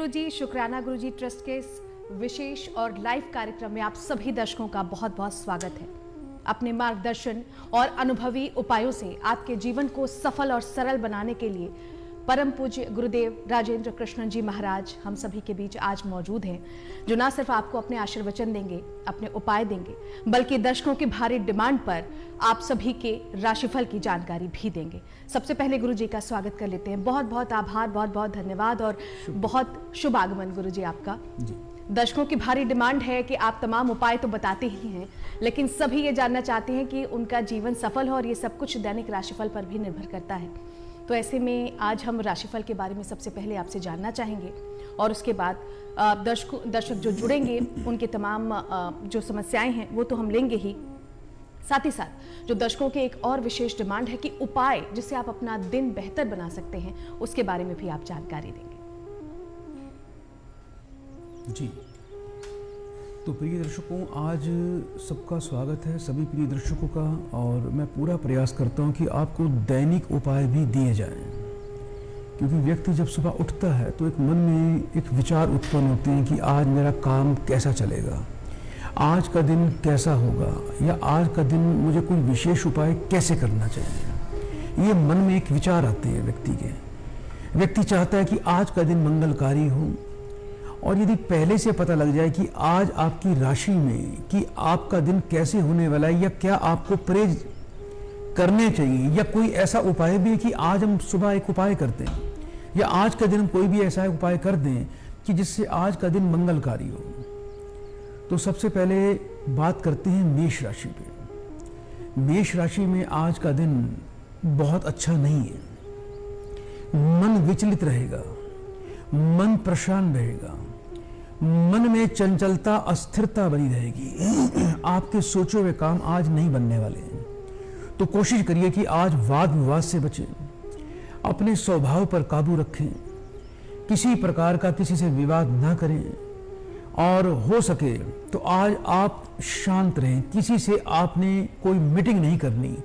गुरुजी, शुक्राना गुरुजी ट्रस्ट के इस विशेष और लाइव कार्यक्रम में आप सभी दर्शकों का बहुत बहुत स्वागत है। अपने मार्गदर्शन और अनुभवी उपायों से आपके जीवन को सफल और सरल बनाने के लिए परम पूज्य गुरुदेव राजेंद्र कृष्ण जी महाराज हम सभी के बीच आज मौजूद हैं, जो ना सिर्फ आपको अपने आशीर्वचन देंगे, अपने उपाय देंगे, बल्कि दर्शकों की भारी डिमांड पर आप सभी के राशिफल की जानकारी भी देंगे। सबसे पहले गुरु जी का स्वागत कर लेते हैं। बहुत बहुत आभार, बहुत बहुत धन्यवाद और बहुत शुभ आगमन गुरु जी आपका। दर्शकों की भारी डिमांड है कि आप तमाम उपाय तो बताते ही हैं, लेकिन सभी ये जानना चाहते हैं कि उनका जीवन सफल हो, और ये सब कुछ दैनिक राशिफल पर भी निर्भर करता है। तो ऐसे में आज हम राशिफल के बारे में सबसे पहले आपसे जानना चाहेंगे, और उसके बाद दर्शक जो जुड़ेंगे उनके तमाम जो समस्याएं हैं वो तो हम लेंगे ही, साथ ही साथ जो दर्शकों के एक और विशेष डिमांड है कि उपाय जिससे आप अपना दिन बेहतर बना सकते हैं, उसके बारे में भी आप जानकारी देंगे। जी, तो प्रिय दर्शकों, आज सबका स्वागत है, सभी प्रिय दर्शकों का। और मैं पूरा प्रयास करता हूं कि आपको दैनिक उपाय भी दिए जाएं, क्योंकि व्यक्ति जब सुबह उठता है तो एक मन में एक विचार उत्पन्न होते हैं कि आज मेरा काम कैसा चलेगा, आज का दिन कैसा होगा, या आज का दिन मुझे कोई विशेष उपाय कैसे करना चाहिए। ये मन में एक विचार आते हैं व्यक्ति के। व्यक्ति चाहता है कि आज का दिन मंगलकारी हो, और यदि पहले से पता लग जाए कि आज आपकी राशि में कि आपका दिन कैसे होने वाला है, या क्या आपको परहेज करने चाहिए, या कोई ऐसा उपाय भी है कि आज हम सुबह एक उपाय करते हैं, या आज का दिन हम कोई भी ऐसा उपाय कर दें कि जिससे आज का दिन मंगलकारी हो। तो सबसे पहले बात करते हैं मेष राशि पे। मेष राशि में आज का दिन बहुत अच्छा नहीं है। मन विचलित रहेगा, मन परेशान रहेगा, मन में चंचलता, अस्थिरता बनी रहेगी। आपके सोचे हुए काम आज नहीं बनने वाले हैं। तो कोशिश करिए कि आज वाद विवाद से बचें, अपने स्वभाव पर काबू रखें, किसी प्रकार का किसी से विवाद ना करें, और हो सके तो आज आप शांत रहें। किसी से आपने कोई मीटिंग नहीं करनी।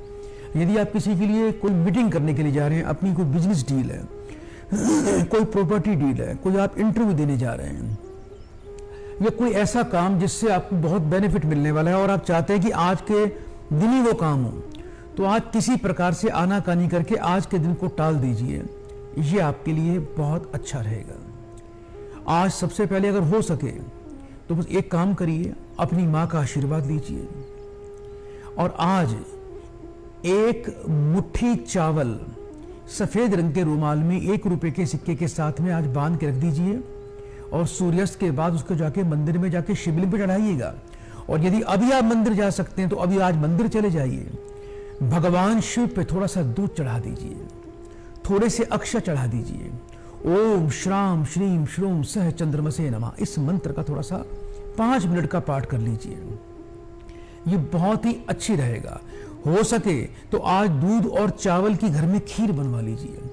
यदि आप किसी के लिए कोई मीटिंग करने के लिए जा रहे हैं, अपनी कोई बिजनेस डील है, कोई प्रॉपर्टी डील है, कोई आप इंटरव्यू देने जा रहे हैं, या कोई ऐसा काम जिससे आपको बहुत बेनिफिट मिलने वाला है और आप चाहते हैं कि आज के दिन ही वो काम हो, तो आज किसी प्रकार से आनाकानी करके आज के दिन को टाल दीजिए। ये आपके लिए बहुत अच्छा रहेगा। आज सबसे पहले अगर हो सके तो बस एक काम करिए, अपनी माँ का आशीर्वाद लीजिए, और आज एक मुट्ठी चावल सफेद रंग के रुमाल में 1 रुपए के सिक्के के साथ में आज बांध के रख दीजिए, और सूर्यास्त के बाद उसको जाके मंदिर में जाके शिवलिंग पे चढ़ाइएगा। और यदि अभी आप मंदिर जा सकते हैं तो अभी आज मंदिर चले जाइए, भगवान शिव पे थोड़ा सा दूध चढ़ा दीजिए, थोड़े से अक्षत चढ़ा दीजिए। ओम श्राम श्रीम श्रूम सह चंद्रमसे नमः, इस मंत्र का थोड़ा सा 5 मिनट का पाठ कर लीजिए। ये बहुत ही अच्छी रहेगा। हो सके तो आज दूध और चावल की घर में खीर बनवा लीजिए।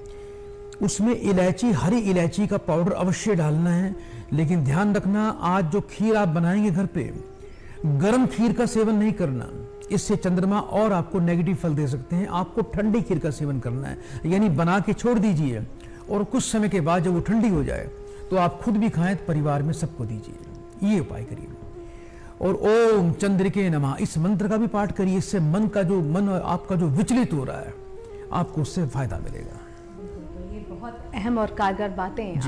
उसमें इलायची, हरी इलायची का पाउडर अवश्य डालना है, लेकिन ध्यान रखना आज जो खीर आप बनाएंगे घर पे, गर्म खीर का सेवन नहीं करना। इससे चंद्रमा और आपको नेगेटिव फल दे सकते हैं। आपको ठंडी खीर का सेवन करना है, यानी बना के छोड़ दीजिए, और कुछ समय के बाद जब वो ठंडी हो जाए तो आप खुद भी खाएं, परिवार में सबको दीजिए। ये उपाय करिए। और ओम चंद्रिके नमः, इस मंत्र का भी पाठ करिए। इससे मन आपका जो विचलित हो रहा है, आपको उससे फायदा मिलेगा। ये बहुत अहम और कारगर बातें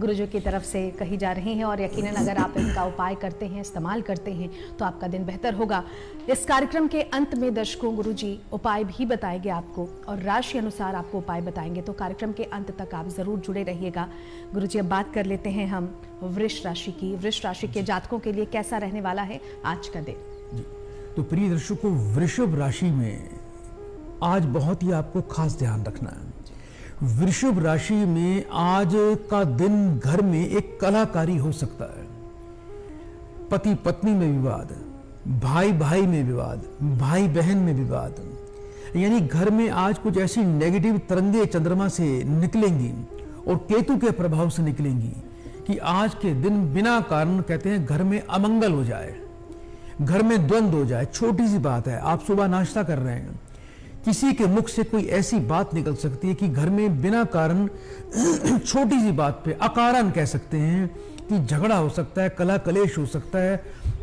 गुरुजी की तरफ से कही जा रही हैं, और यकीनन अगर आप इनका उपाय करते हैं, इस्तेमाल करते हैं, तो आपका दिन बेहतर होगा। इस कार्यक्रम के अंत में दर्शकों गुरुजी उपाय भी बताएंगे आपको, और राशि अनुसार आपको उपाय बताएंगे, तो कार्यक्रम के अंत तक आप जरूर जुड़े रहिएगा। गुरुजी, अब बात कर लेते हैं हम वृष राशि की। वृष राशि के जातकों के लिए कैसा रहने वाला है आज का दिन? तो प्रिय दर्शकों, वृषभ राशि में आज बहुत ही आपको खास ध्यान रखना है। वृषभ राशि में आज का दिन घर में एक कलाकारी हो सकता है। पति पत्नी में विवाद, भाई भाई में विवाद, भाई बहन में विवाद, यानी घर में आज कुछ ऐसी नेगेटिव तरंगे चंद्रमा से निकलेंगी और केतु के प्रभाव से निकलेंगी कि आज के दिन बिना कारण, कहते हैं, घर में अमंगल हो जाए, घर में द्वंद्व हो जाए। छोटी सी बात है, आप सुबह नाश्ता कर रहे हैं, किसी के मुख से कोई ऐसी बात निकल सकती है कि घर में बिना कारण छोटी सी बात पे अकारण कह सकते हैं कि झगड़ा हो सकता है, कलह कलेश हो सकता है।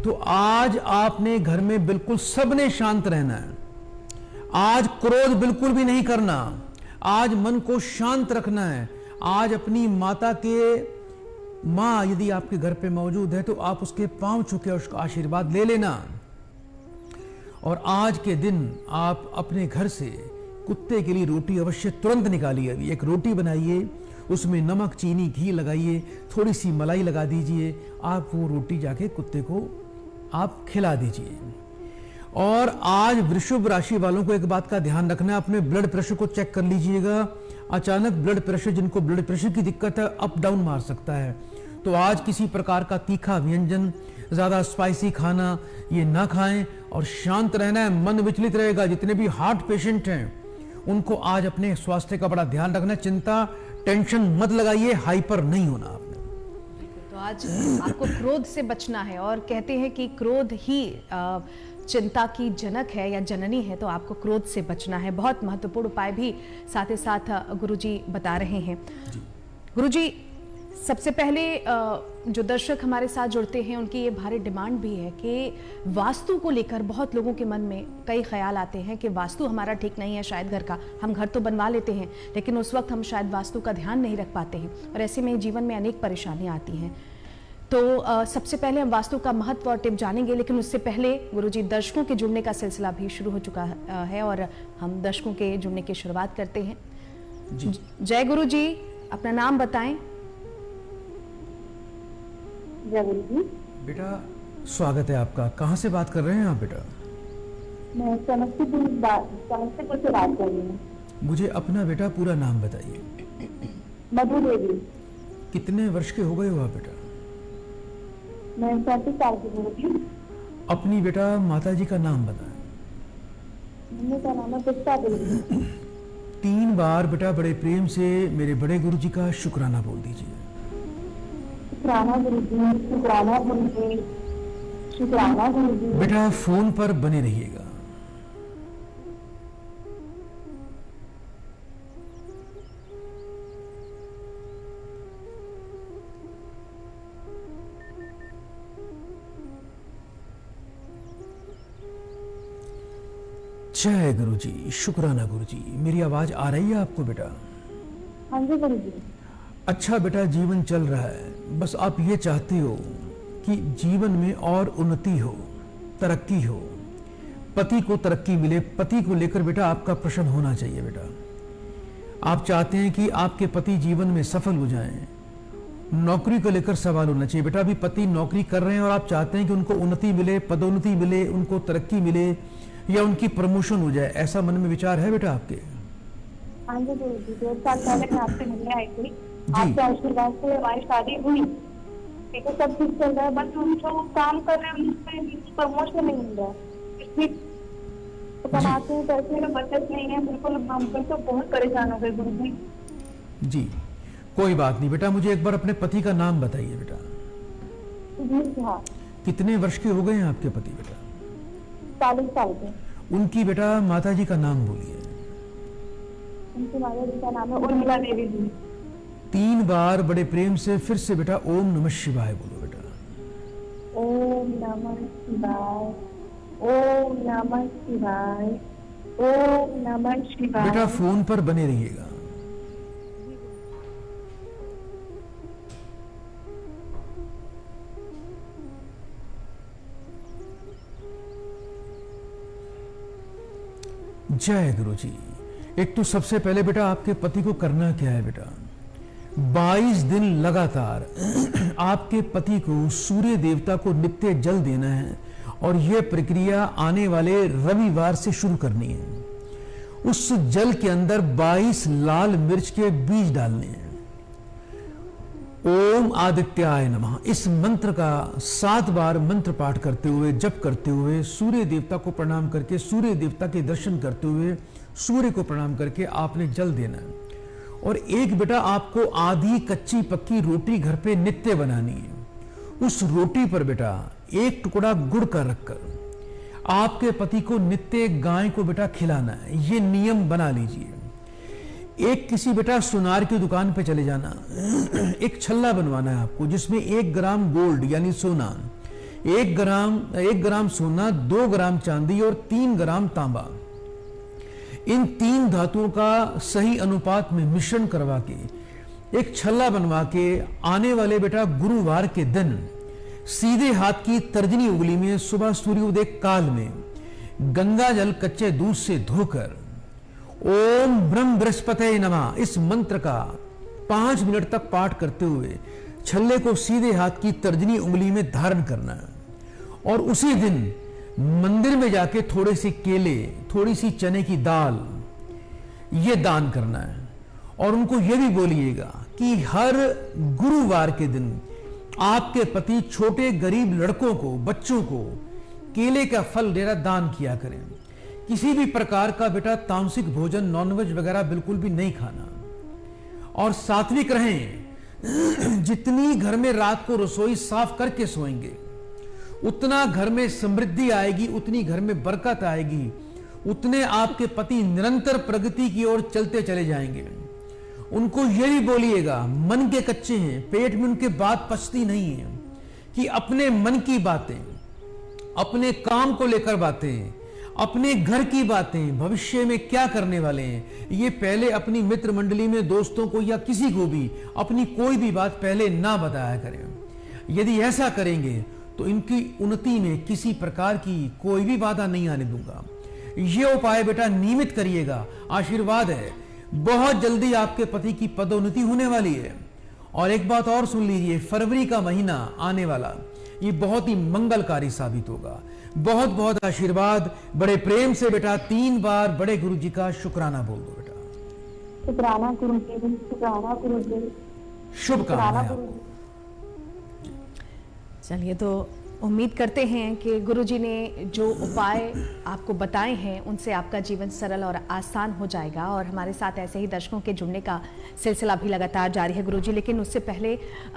तो आज आपने घर में बिल्कुल सबने शांत रहना है। आज क्रोध बिल्कुल भी नहीं करना, आज मन को शांत रखना है। आज अपनी माता के माँ यदि आपके घर पे मौजूद है तो आप उसके पांव छू के उसका आशीर्वाद ले लेना। और आज के दिन आप अपने घर से कुत्ते के लिए रोटी अवश्य तुरंत निकालिए। अभी एक रोटी बनाइए, उसमें नमक, चीनी, घी लगाइए, थोड़ी सी मलाई लगा दीजिए। आप वो रोटी जाके कुत्ते को आप खिला दीजिए। और आज वृषभ राशि वालों को एक बात का ध्यान रखना है, अपने ब्लड प्रेशर को चेक कर लीजिएगा। अचानक ब्लड प्रेशर, जिनको ब्लड प्रेशर की दिक्कत है, अप डाउन मार सकता है। तो आज किसी प्रकार का तीखा व्यंजन, ज्यादा स्पाइसी खाना ये ना खाएं और शांत रहना है। मन विचलित रहेगा। जितने भी हार्ट पेशेंट हैं उनको आज अपने स्वास्थ्य का बड़ा ध्यान रखना है। चिंता, टेंशन मत लगाइए, हाइपर नहीं होना आपने। तो आज आपको क्रोध से बचना है और कहते हैं कि क्रोध ही चिंता की जनक है या जननी है, तो आपको क्रोध से बचना है। बहुत महत्वपूर्ण उपाय भी साथ ही साथ गुरुजी बता रहे हैं। गुरुजी, सबसे पहले जो दर्शक हमारे साथ जुड़ते हैं उनकी ये भारी डिमांड भी है कि वास्तु को लेकर बहुत लोगों के मन में कई ख्याल आते हैं कि वास्तु हमारा ठीक नहीं है, शायद घर का हम घर तो बनवा लेते हैं लेकिन उस वक्त हम शायद वास्तु का ध्यान नहीं रख पाते हैं और ऐसे में जीवन में अनेक परेशानियां आती हैं। तो सबसे पहले हम वास्तु का महत्व और टिप जानेंगे, लेकिन उससे पहले गुरुजी दर्शकों के जुड़ने का सिलसिला भी शुरू हो चुका है और हम दर्शकों के जुड़ने की शुरुआत करते हैं। जय गुरु जी, अपना नाम बताएं। जय गुरु जी। बेटा स्वागत है आपका। कहाँ से बात कर रहे हैं आप बेटा? मैं समस्तीपुर से बात कर रही हूँ। मुझे अपना बेटा पूरा नाम बताइए। मधु देवी। कितने वर्ष के हो गए हो आप बेटा? मैं 34 साल की हूँ। अपनी बेटा माता जी का नाम बताएं। मम्मी का नाम है पुष्पा देवी। 3 बार बेटा बड़े प्रेम से मेरे बड़े गुरु जी का शुक्राना बोल दीजिए। शुक्राना गुरु जी, शुक्राना गुरु जी, शुक्राना गुरु जी। बेटा फोन पर बने रहिएगा। जय गुरु जी, शुक्राना गुरु जी। मेरी आवाज आ रही है आपको बेटा? हाँ जी गुरु जी। अच्छा बेटा, जीवन चल रहा है, बस आप ये चाहते हो कि जीवन में और उन्नति हो, तरक्की हो, पति को तरक्की मिले। पति को लेकर बेटा आपका प्रश्न होना चाहिए बेटा। आप चाहते हैं कि आपके पति जीवन में सफल हो जाएं। नौकरी को लेकर सवाल होना चाहिए बेटा। अभी पति नौकरी कर रहे हैं और आप चाहते हैं कि उनको उन्नति मिले, पदोन्नति मिले, उनको तरक्की मिले या उनकी प्रमोशन हो जाए, ऐसा मन में विचार है बेटा आपके? हाँ जी गुरु जी। 2 साल पहले मैं आपसे मिलने आई थी, आपके आशीर्वाद से हमारी शादी हुई। ठीक है, सब कुछ चल रहा है, बस हम जो काम कर रहे हैं उसमें प्रमोशन नहीं मिल रहा है। तो कमाते हैं पैसे में बचत नहीं है, बिल्कुल हम तो बहुत परेशान हो गए गुरु जी। जी कोई बात नहीं बेटा, मुझे एक बार अपने पति का नाम बताइए बेटा। जी हाँ। कितने वर्ष के हो गए हैं आपके पति बेटा? 40 साल के। उनकी बेटा माता जी का नाम बोलिए। उनकी माता जी का नाम है उर्मिला देवी जी। 3 बार बड़े प्रेम से फिर से बेटा ओम नमः शिवाय बोलो बेटा। ओम नमः शिवाय, ओम नमः शिवाय, ओम नमः शिवाय। बेटा फोन पर बने रहिएगा। जय गुरु जी। एक तो सबसे पहले बेटा आपके पति को करना क्या है बेटा? 22 दिन लगातार आपके पति को सूर्य देवता को नित्य जल देना है और यह प्रक्रिया आने वाले रविवार से शुरू करनी है। उस जल के अंदर 22 लाल मिर्च के बीज डालने हैं। ओम आदित्याय नमः इस मंत्र का 7 बार मंत्र पाठ करते हुए, जप करते हुए, सूर्य देवता को प्रणाम करके, सूर्य देवता के दर्शन करते हुए, सूर्य को प्रणाम करके आपने जल देना है। और एक बेटा आपको आधी कच्ची पक्की रोटी घर पे नित्य बनानी है। उस रोटी पर बेटा 1 टुकड़ा गुड़ का रखकर आपके पति को नित्य गाय को बेटा खिलाना है, ये नियम बना लीजिए। एक किसी बेटा सुनार की दुकान पे चले जाना, एक छल्ला बनवाना है आपको जिसमें 1 ग्राम गोल्ड यानी सोना, 1 ग्राम सोना, 2 ग्राम चांदी और 3 ग्राम तांबा, इन 3 धातुओं का सही अनुपात में मिश्रण करवा के एक छल्ला बनवा के आने वाले बेटा गुरुवार के दिन सीधे हाथ की तर्जनी उंगली में सुबह सूर्योदय काल में गंगा जल कच्चे दूध से धोकर ओम ब्रह्म बृहस्पते नमः इस मंत्र का 5 मिनट तक पाठ करते हुए छल्ले को सीधे हाथ की तर्जनी उंगली में धारण करना है और उसी दिन मंदिर में जाके थोड़े से केले, थोड़ी सी चने की दाल ये दान करना है। और उनको ये भी बोलिएगा कि हर गुरुवार के दिन आपके पति छोटे गरीब लड़कों को, बच्चों को केले का फल डेरा दान किया करें। किसी भी प्रकार का बेटा तामसिक भोजन, नॉनवेज वगैरह बिल्कुल भी नहीं खाना और सात्विक रहें। जितनी घर में रात को रसोई साफ करके सोएंगे उतना घर में समृद्धि आएगी, उतनी घर में बरकत आएगी, उतने आपके पति निरंतर प्रगति की ओर चलते चले जाएंगे। उनको ये भी बोलिएगा, मन के कच्चे हैं, पेट में उनके बात पचती नहीं है, कि अपने मन की बातें, अपने काम को लेकर बातें, अपने घर की बातें, भविष्य में क्या करने वाले हैं, ये पहले अपनी मित्र मंडली में दोस्तों को या किसी को भी अपनी कोई भी बात पहले ना बताया करें। यदि ऐसा करेंगे तो इनकी उन्नति में किसी प्रकार की कोई भी बाधा नहीं आने दूंगा। ये उपाय बेटा नियमित करिएगा, आशीर्वाद है। बहुत जल्दी आपके पति की पदोन्नति होने वाली है। और एक बात और सुन लीजिए, फरवरी का महीना आने वाला ये बहुत ही मंगलकारी साबित होगा। बहुत बहुत आशीर्वाद। बड़े प्रेम से बेटा 3 बार बड़े गुरु जी का शुक्राना बोल दो बेटा। शुक्राना गुरुजी, शुक्राना गुरुजी, शुभकामनाएं। चलिए, तो उम्मीद करते हैं कि गुरुजी ने जो उपाय आपको बताए हैं उनसे आपका जीवन सरल और आसान हो जाएगा। और हमारे साथ ऐसे ही दर्शकों के जुड़ने का सिलसिला भी लगातार जारी है गुरुजी। लेकिन उससे पहले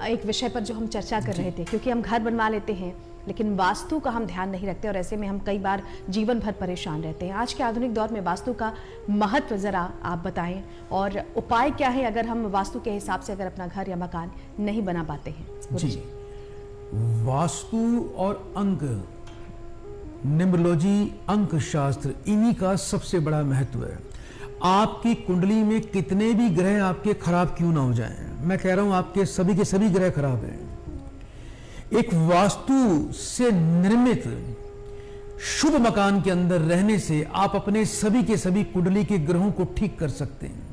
एक विषय पर जो हम चर्चा कर रहे थे, क्योंकि हम घर बनवा लेते हैं लेकिन वास्तु का हम ध्यान नहीं रखते और ऐसे में हम कई बार जीवन भर परेशान रहते हैं। आज के आधुनिक दौर में वास्तु का महत्व ज़रा आप बताएं और उपाय क्या है अगर हम वास्तु के हिसाब से अगर अपना घर या मकान नहीं बना पाते हैं। जी, वास्तु और अंक, न्यूमरोलॉजी, अंक शास्त्र, इन्हीं का सबसे बड़ा महत्व है। आपकी कुंडली में कितने भी ग्रह आपके खराब क्यों ना हो जाएं, मैं कह रहा हूं आपके सभी के सभी ग्रह खराब हैं, एक वास्तु से निर्मित शुभ मकान के अंदर रहने से आप अपने सभी के सभी कुंडली के ग्रहों को ठीक कर सकते हैं।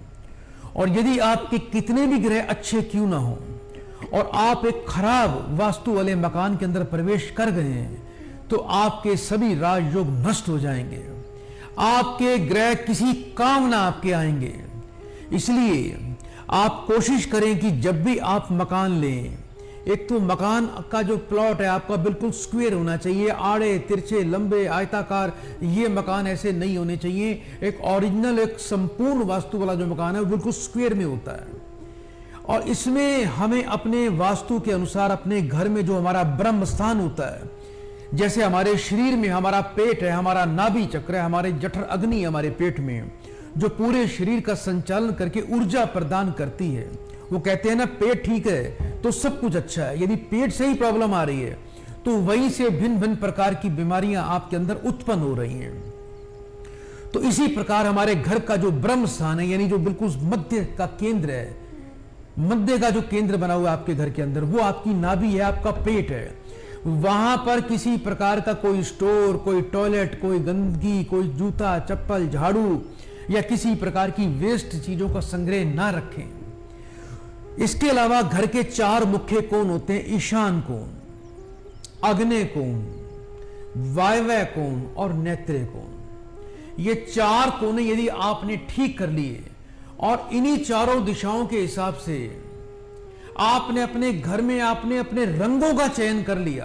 और यदि आपके कितने भी ग्रह अच्छे क्यों ना हो और आप एक खराब वास्तु वाले मकान के अंदर प्रवेश कर गए हैं तो आपके सभी राजयोग नष्ट हो जाएंगे, आपके ग्रह किसी काम ना आपके आएंगे। इसलिए आप कोशिश करें कि जब भी आप मकान लें, एक तो मकान का जो प्लॉट है आपका बिल्कुल स्क्वायर होना चाहिए, आड़े तिरछे लंबे आयताकार ये मकान ऐसे नहीं होने चाहिए। एक ओरिजिनल, एक संपूर्ण वास्तु वाला जो मकान है वो बिल्कुल स्क्वायर में होता है। और इसमें हमें अपने वास्तु के अनुसार अपने घर में जो हमारा ब्रह्म स्थान होता है, जैसे हमारे शरीर में हमारा पेट है, हमारा नाभि चक्र है, हमारे जठर अग्नि हमारे पेट में जो पूरे शरीर का संचालन करके ऊर्जा प्रदान करती है। वो कहते हैं ना, पेट ठीक है तो सब कुछ अच्छा है। यदि पेट से ही प्रॉब्लम आ रही है तो वहीं से भिन्न भिन्न प्रकार की बीमारियां आपके अंदर उत्पन्न हो रही हैं। तो इसी प्रकार हमारे घर का जो ब्रह्म स्थान है, यानी जो बिल्कुल मध्य का केंद्र है, मध्य का जो केंद्र बना हुआ है आपके घर के अंदर, वो आपकी नाभि है, आपका पेट है। वहां पर किसी प्रकार का कोई स्टोर, कोई टॉयलेट, कोई गंदगी, कोई जूता चप्पल झाड़ू या किसी प्रकार की वेस्ट चीजों का संग्रह ना रखें। इसके अलावा घर के 4 मुख्य कोण होते हैं, ईशान कोण, आग्नेय कोण, वायव्य कोण और नेत्रेय कोण। ये 4 कोण यदि आपने ठीक कर लिए और इन्हीं चारों दिशाओं के हिसाब से आपने अपने घर में आपने अपने रंगों का चयन कर लिया,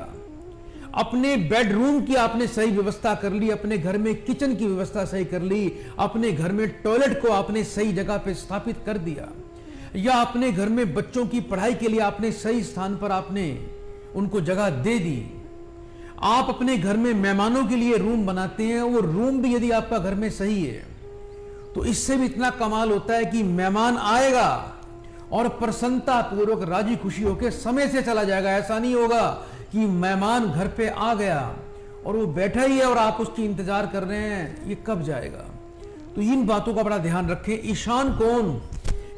अपने बेडरूम की आपने सही व्यवस्था कर ली, अपने घर में किचन की व्यवस्था सही कर ली, अपने घर में टॉयलेट को आपने सही जगह पे स्थापित कर दिया, या अपने घर में बच्चों की पढ़ाई के लिए आपने सही स्थान पर आपने उनको जगह दे दी, आप अपने घर में मेहमानों के लिए रूम बनाते हैं, वो रूम भी यदि आपका घर में सही है तो इससे भी इतना कमाल होता है कि मेहमान आएगा और प्रसन्नता पूर्वक राजी खुशी होकर समय से चला जाएगा। ऐसा नहीं होगा कि मेहमान घर पे आ गया और वो बैठा ही है और आप उसकी इंतजार कर रहे हैं, ये कब जाएगा। तो इन बातों का बड़ा ध्यान रखें। ईशान कोण,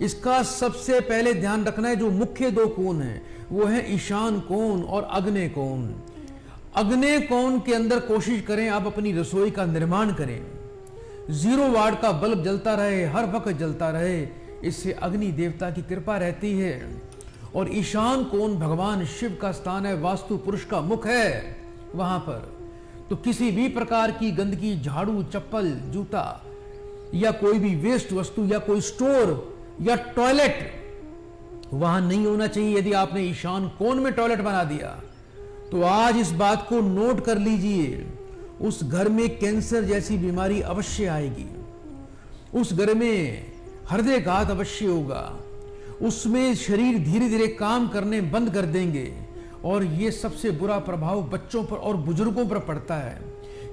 इसका सबसे पहले ध्यान रखना है। जो मुख्य दो कोण हैं वो है ईशान कोण और आग्नेय कोण। आग्नेय कोण के अंदर कोशिश करें आप अपनी रसोई का निर्माण करें, 0 वाट का बल्ब जलता रहे, हर वक्त जलता रहे, इससे अग्नि देवता की कृपा रहती है। और ईशान कोण भगवान शिव का स्थान है, वास्तु पुरुष का मुख है वहां पर। तो किसी भी प्रकार की गंदगी, झाड़ू, चप्पल, जूता या कोई भी वेस्ट वस्तु या कोई स्टोर या टॉयलेट वहां नहीं होना चाहिए। यदि आपने ईशान कोण में टॉयलेट बना दिया तो आज इस बात को नोट कर लीजिए, उस घर में कैंसर जैसी बीमारी अवश्य आएगी, उस घर में हृदयघात अवश्य होगा, उसमें शरीर धीरे धीरे काम करने बंद कर देंगे और ये सबसे बुरा प्रभाव बच्चों पर और बुजुर्गों पर पड़ता है।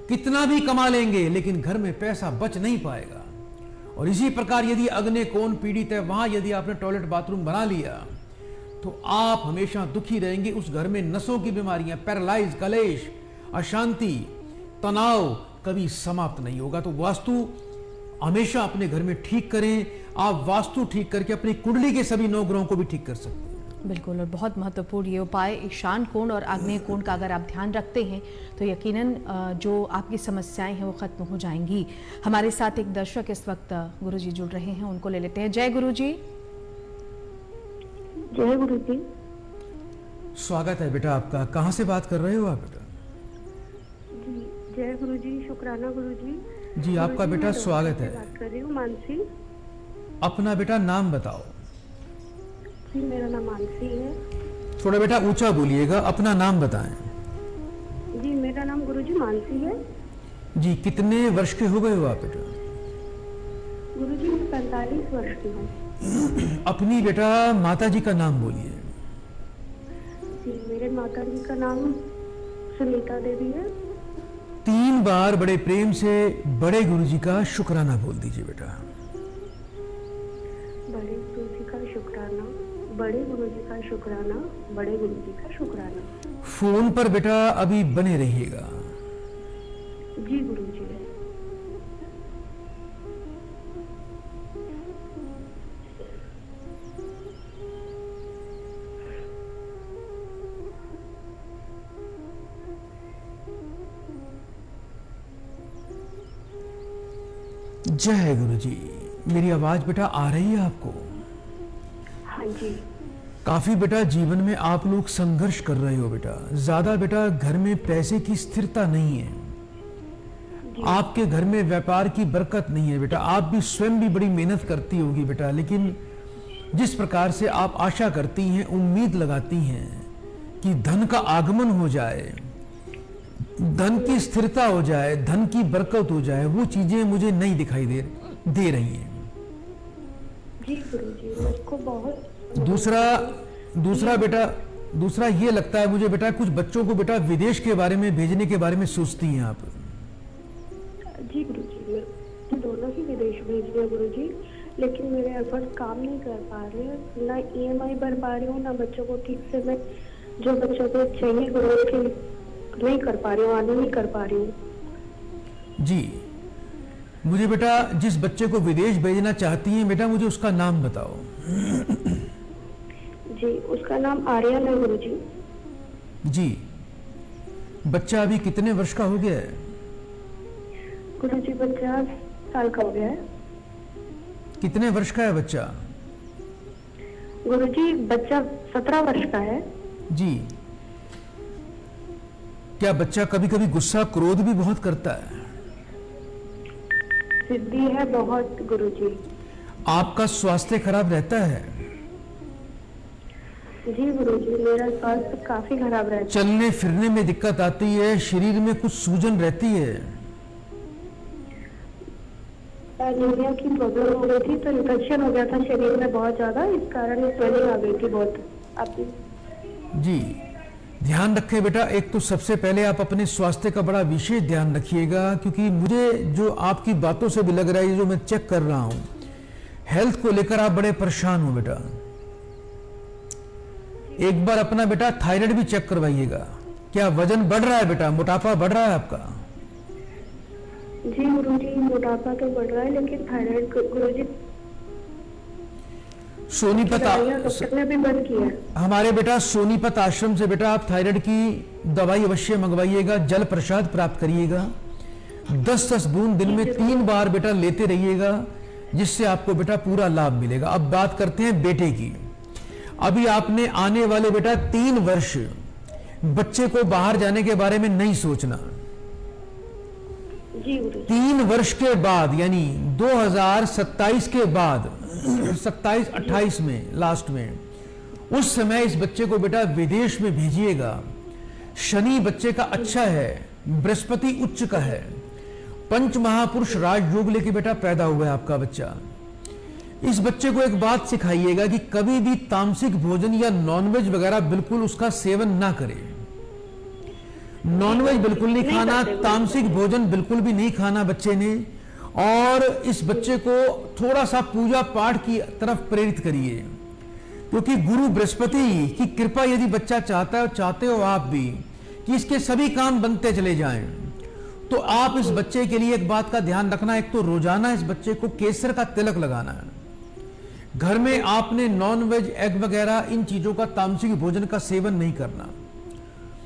कितना भी कमा लेंगे लेकिन घर में पैसा बच नहीं पाएगा। और इसी प्रकार यदि आग्नेय कोण पीड़ित है, वहां यदि आपने टॉयलेट बाथरूम बना लिया तो आप हमेशा दुखी रहेंगे। उस घर में नसों की बीमारियां, पैरालाइज, कलेश, अशांति, तनाव कभी समाप्त नहीं होगा। तो वास्तु हमेशा अपने घर में ठीक करें। आप वास्तु ठीक करके अपनी कुंडली के सभी 9 ग्रहों को भी ठीक कर सकते हैं। बिल्कुल, और बहुत महत्वपूर्ण ये उपाय ईशान कोण और आग्नेय कोण का अगर आप ध्यान रखते हैं तो यकीनन जो आपकी समस्याएं हैं वो खत्म हो जाएंगी। हमारे साथ एक दर्शक इस वक्त गुरुजी जुड़ रहे हैं, उनको ले लेते हैं। जय गुरुजी। जय गुरुजी। स्वागत है बेटा आपका। कहाँ से बात कर रहे हो आप बेटा? जी जय गुरुजी, शुक्राना गुरुजी। जी आपका बेटा स्वागत है। बात कर रही हूँ, मानसी। अपना बेटा नाम बताओ। जी मेरा नाम मानसी है। थोड़ा बेटा ऊंचा बोलिएगा, अपना नाम बताएं। जी मेरा नाम गुरुजी मानसी है। जी कितने वर्ष के हो गए हो आप बेटा? गुरुजी मैं 45 वर्ष की हूँ। अपनी बेटा माता जी का नाम बोलिए। जी मेरे माता जी का नाम सुनीता देवी है। 3 बार बड़े प्रेम से बड़े गुरुजी का शुक्राना बोल दीजिए बेटा। बड़े गुरुजी का शुक्राना, बड़े गुरुजी का शुक्राना, बड़े गुरुजी का शुक्राना। फोन पर बेटा अभी बने रहिएगा। जी गुरुजी। जय गुरुजी। मेरी आवाज बेटा आ रही है आपको? हाँ जी। काफी बेटा जीवन में आप लोग संघर्ष कर रहे हो बेटा। ज्यादा बेटा घर में पैसे की स्थिरता नहीं है, आपके घर में व्यापार की बरकत नहीं है बेटा। आप भी स्वयं भी बड़ी मेहनत करती होगी बेटा, लेकिन जिस प्रकार से आप आशा करती हैं, उम्मीद लगाती हैं कि धन का आगमन हो जाए, धन की स्थिरता हो जाए, धन की बरकत हो जाए, वो चीजें मुझे नहीं दिखाई दे रही हैं। जी गुरुजी, मुझको बहुत दूसरा बेटा, दूसरा ये लगता है मुझे बेटा, कुछ बच्चों को बेटा विदेश के बारे में भेजने के बारे में सोचती हैं आप। जी गुरुजी, मैं दोनों ही विदेश भेज रहे हैं गुरुजी, लेकिन मेरे एफर्ट काम नहीं कर पा रहे हैं। ना EMI भर पा रही हूँ, ना बच्चों को ठीक से मैं जो बच्चों को चाहिए ग्रोथ के नहीं कर पा रही हूँ, आने नहीं कर पा रही हूँ। जी मुझे बेटा जिस बच्चे को विदेश भेजना चाहती हैं बेटा, मुझे उसका नाम बताओ। जी उसका नाम आर्यन है गुरुजी। जी बच्चा अभी कितने वर्ष का हो गया है? गुरुजी 50 साल का हो गया है। कितने वर्ष का है बच्चा? गुरुजी बच्चा 17 वर्ष का है। जी क्या बच्चा कभी कभी गुस्सा क्रोध भी बहुत करता है? सिद्धि है बहुत गुरुजी। आपका स्वास्थ्य खराब रहता है? जी गुरुजी, मेरा स्वास्थ्य काफी खराब रहता है। चलने फिरने में दिक्कत आती है, शरीर में कुछ सूजन रहती है? एनीमिया की प्रॉब्लम हो गई थी, तो इन्फेक्शन हो गया था शरीर में बहुत ज्यादा, इस कारण स्वेलिंग आ गई थी बहुत। आपकी जी ध्यान रखें बेटा, एक तो सबसे पहले आप अपने स्वास्थ्य का बड़ा विशेष ध्यान रखिएगा, क्योंकि मुझे जो आपकी बातों से भी लग रहा है, जो मैं चेक कर रहा हूं, हेल्थ को लेकर आप बड़े परेशान हो बेटा। एक बार अपना बेटा थायराइड भी चेक करवाइएगा। क्या वजन बढ़ रहा है बेटा, मोटापा बढ़ रहा है आपका? जी गुरुजी, मोटापा तो बढ़ रहा है, लेकिन थायराइड गुरुजी सोनीपत डॉक्टर ने भी बंद किया है। हमारे बेटा सोनीपत आश्रम से बेटा आप थायराइड की दवाई अवश्य मंगवाइएगा, जल प्रसाद प्राप्त करिएगा, 10-10 बूंद दिन में 3 बार बेटा लेते रहिएगा, जिससे आपको बेटा पूरा लाभ मिलेगा। अब बात करते हैं बेटे की। अभी आपने आने वाले बेटा 3 वर्ष बच्चे को बाहर जाने के बारे में नहीं सोचना। जी गुरुजी। 3 वर्ष के बाद यानी 2027 के बाद 27-28 में लास्ट में, उस समय इस बच्चे को बेटा विदेश में भेजिएगा। शनि बच्चे का अच्छा है, बृहस्पति उच्च का है, पंच महापुरुष राजयोग लेके बेटा पैदा हुआ है आपका बच्चा। इस बच्चे को एक बात सिखाइएगा कि कभी भी तामसिक भोजन या नॉनवेज वगैरह बिल्कुल उसका सेवन ना करे। नॉनवेज बिल्कुल नहीं खाना, तामसिक भोजन बिल्कुल भी नहीं खाना बच्चे ने। और इस बच्चे को थोड़ा सा पूजा पाठ की तरफ प्रेरित करिए, क्योंकि गुरु बृहस्पति की कृपा यदि बच्चा चाहता है, चाहते हो आप भी कि इसके सभी काम बनते चले जाएं, तो आप इस बच्चे के लिए एक बात का ध्यान रखना। एक तो रोजाना इस बच्चे को केसर का तिलक लगाना है। घर में आपने नॉनवेज, एग वगैरह इन चीजों का, तामसिक भोजन का सेवन नहीं करना।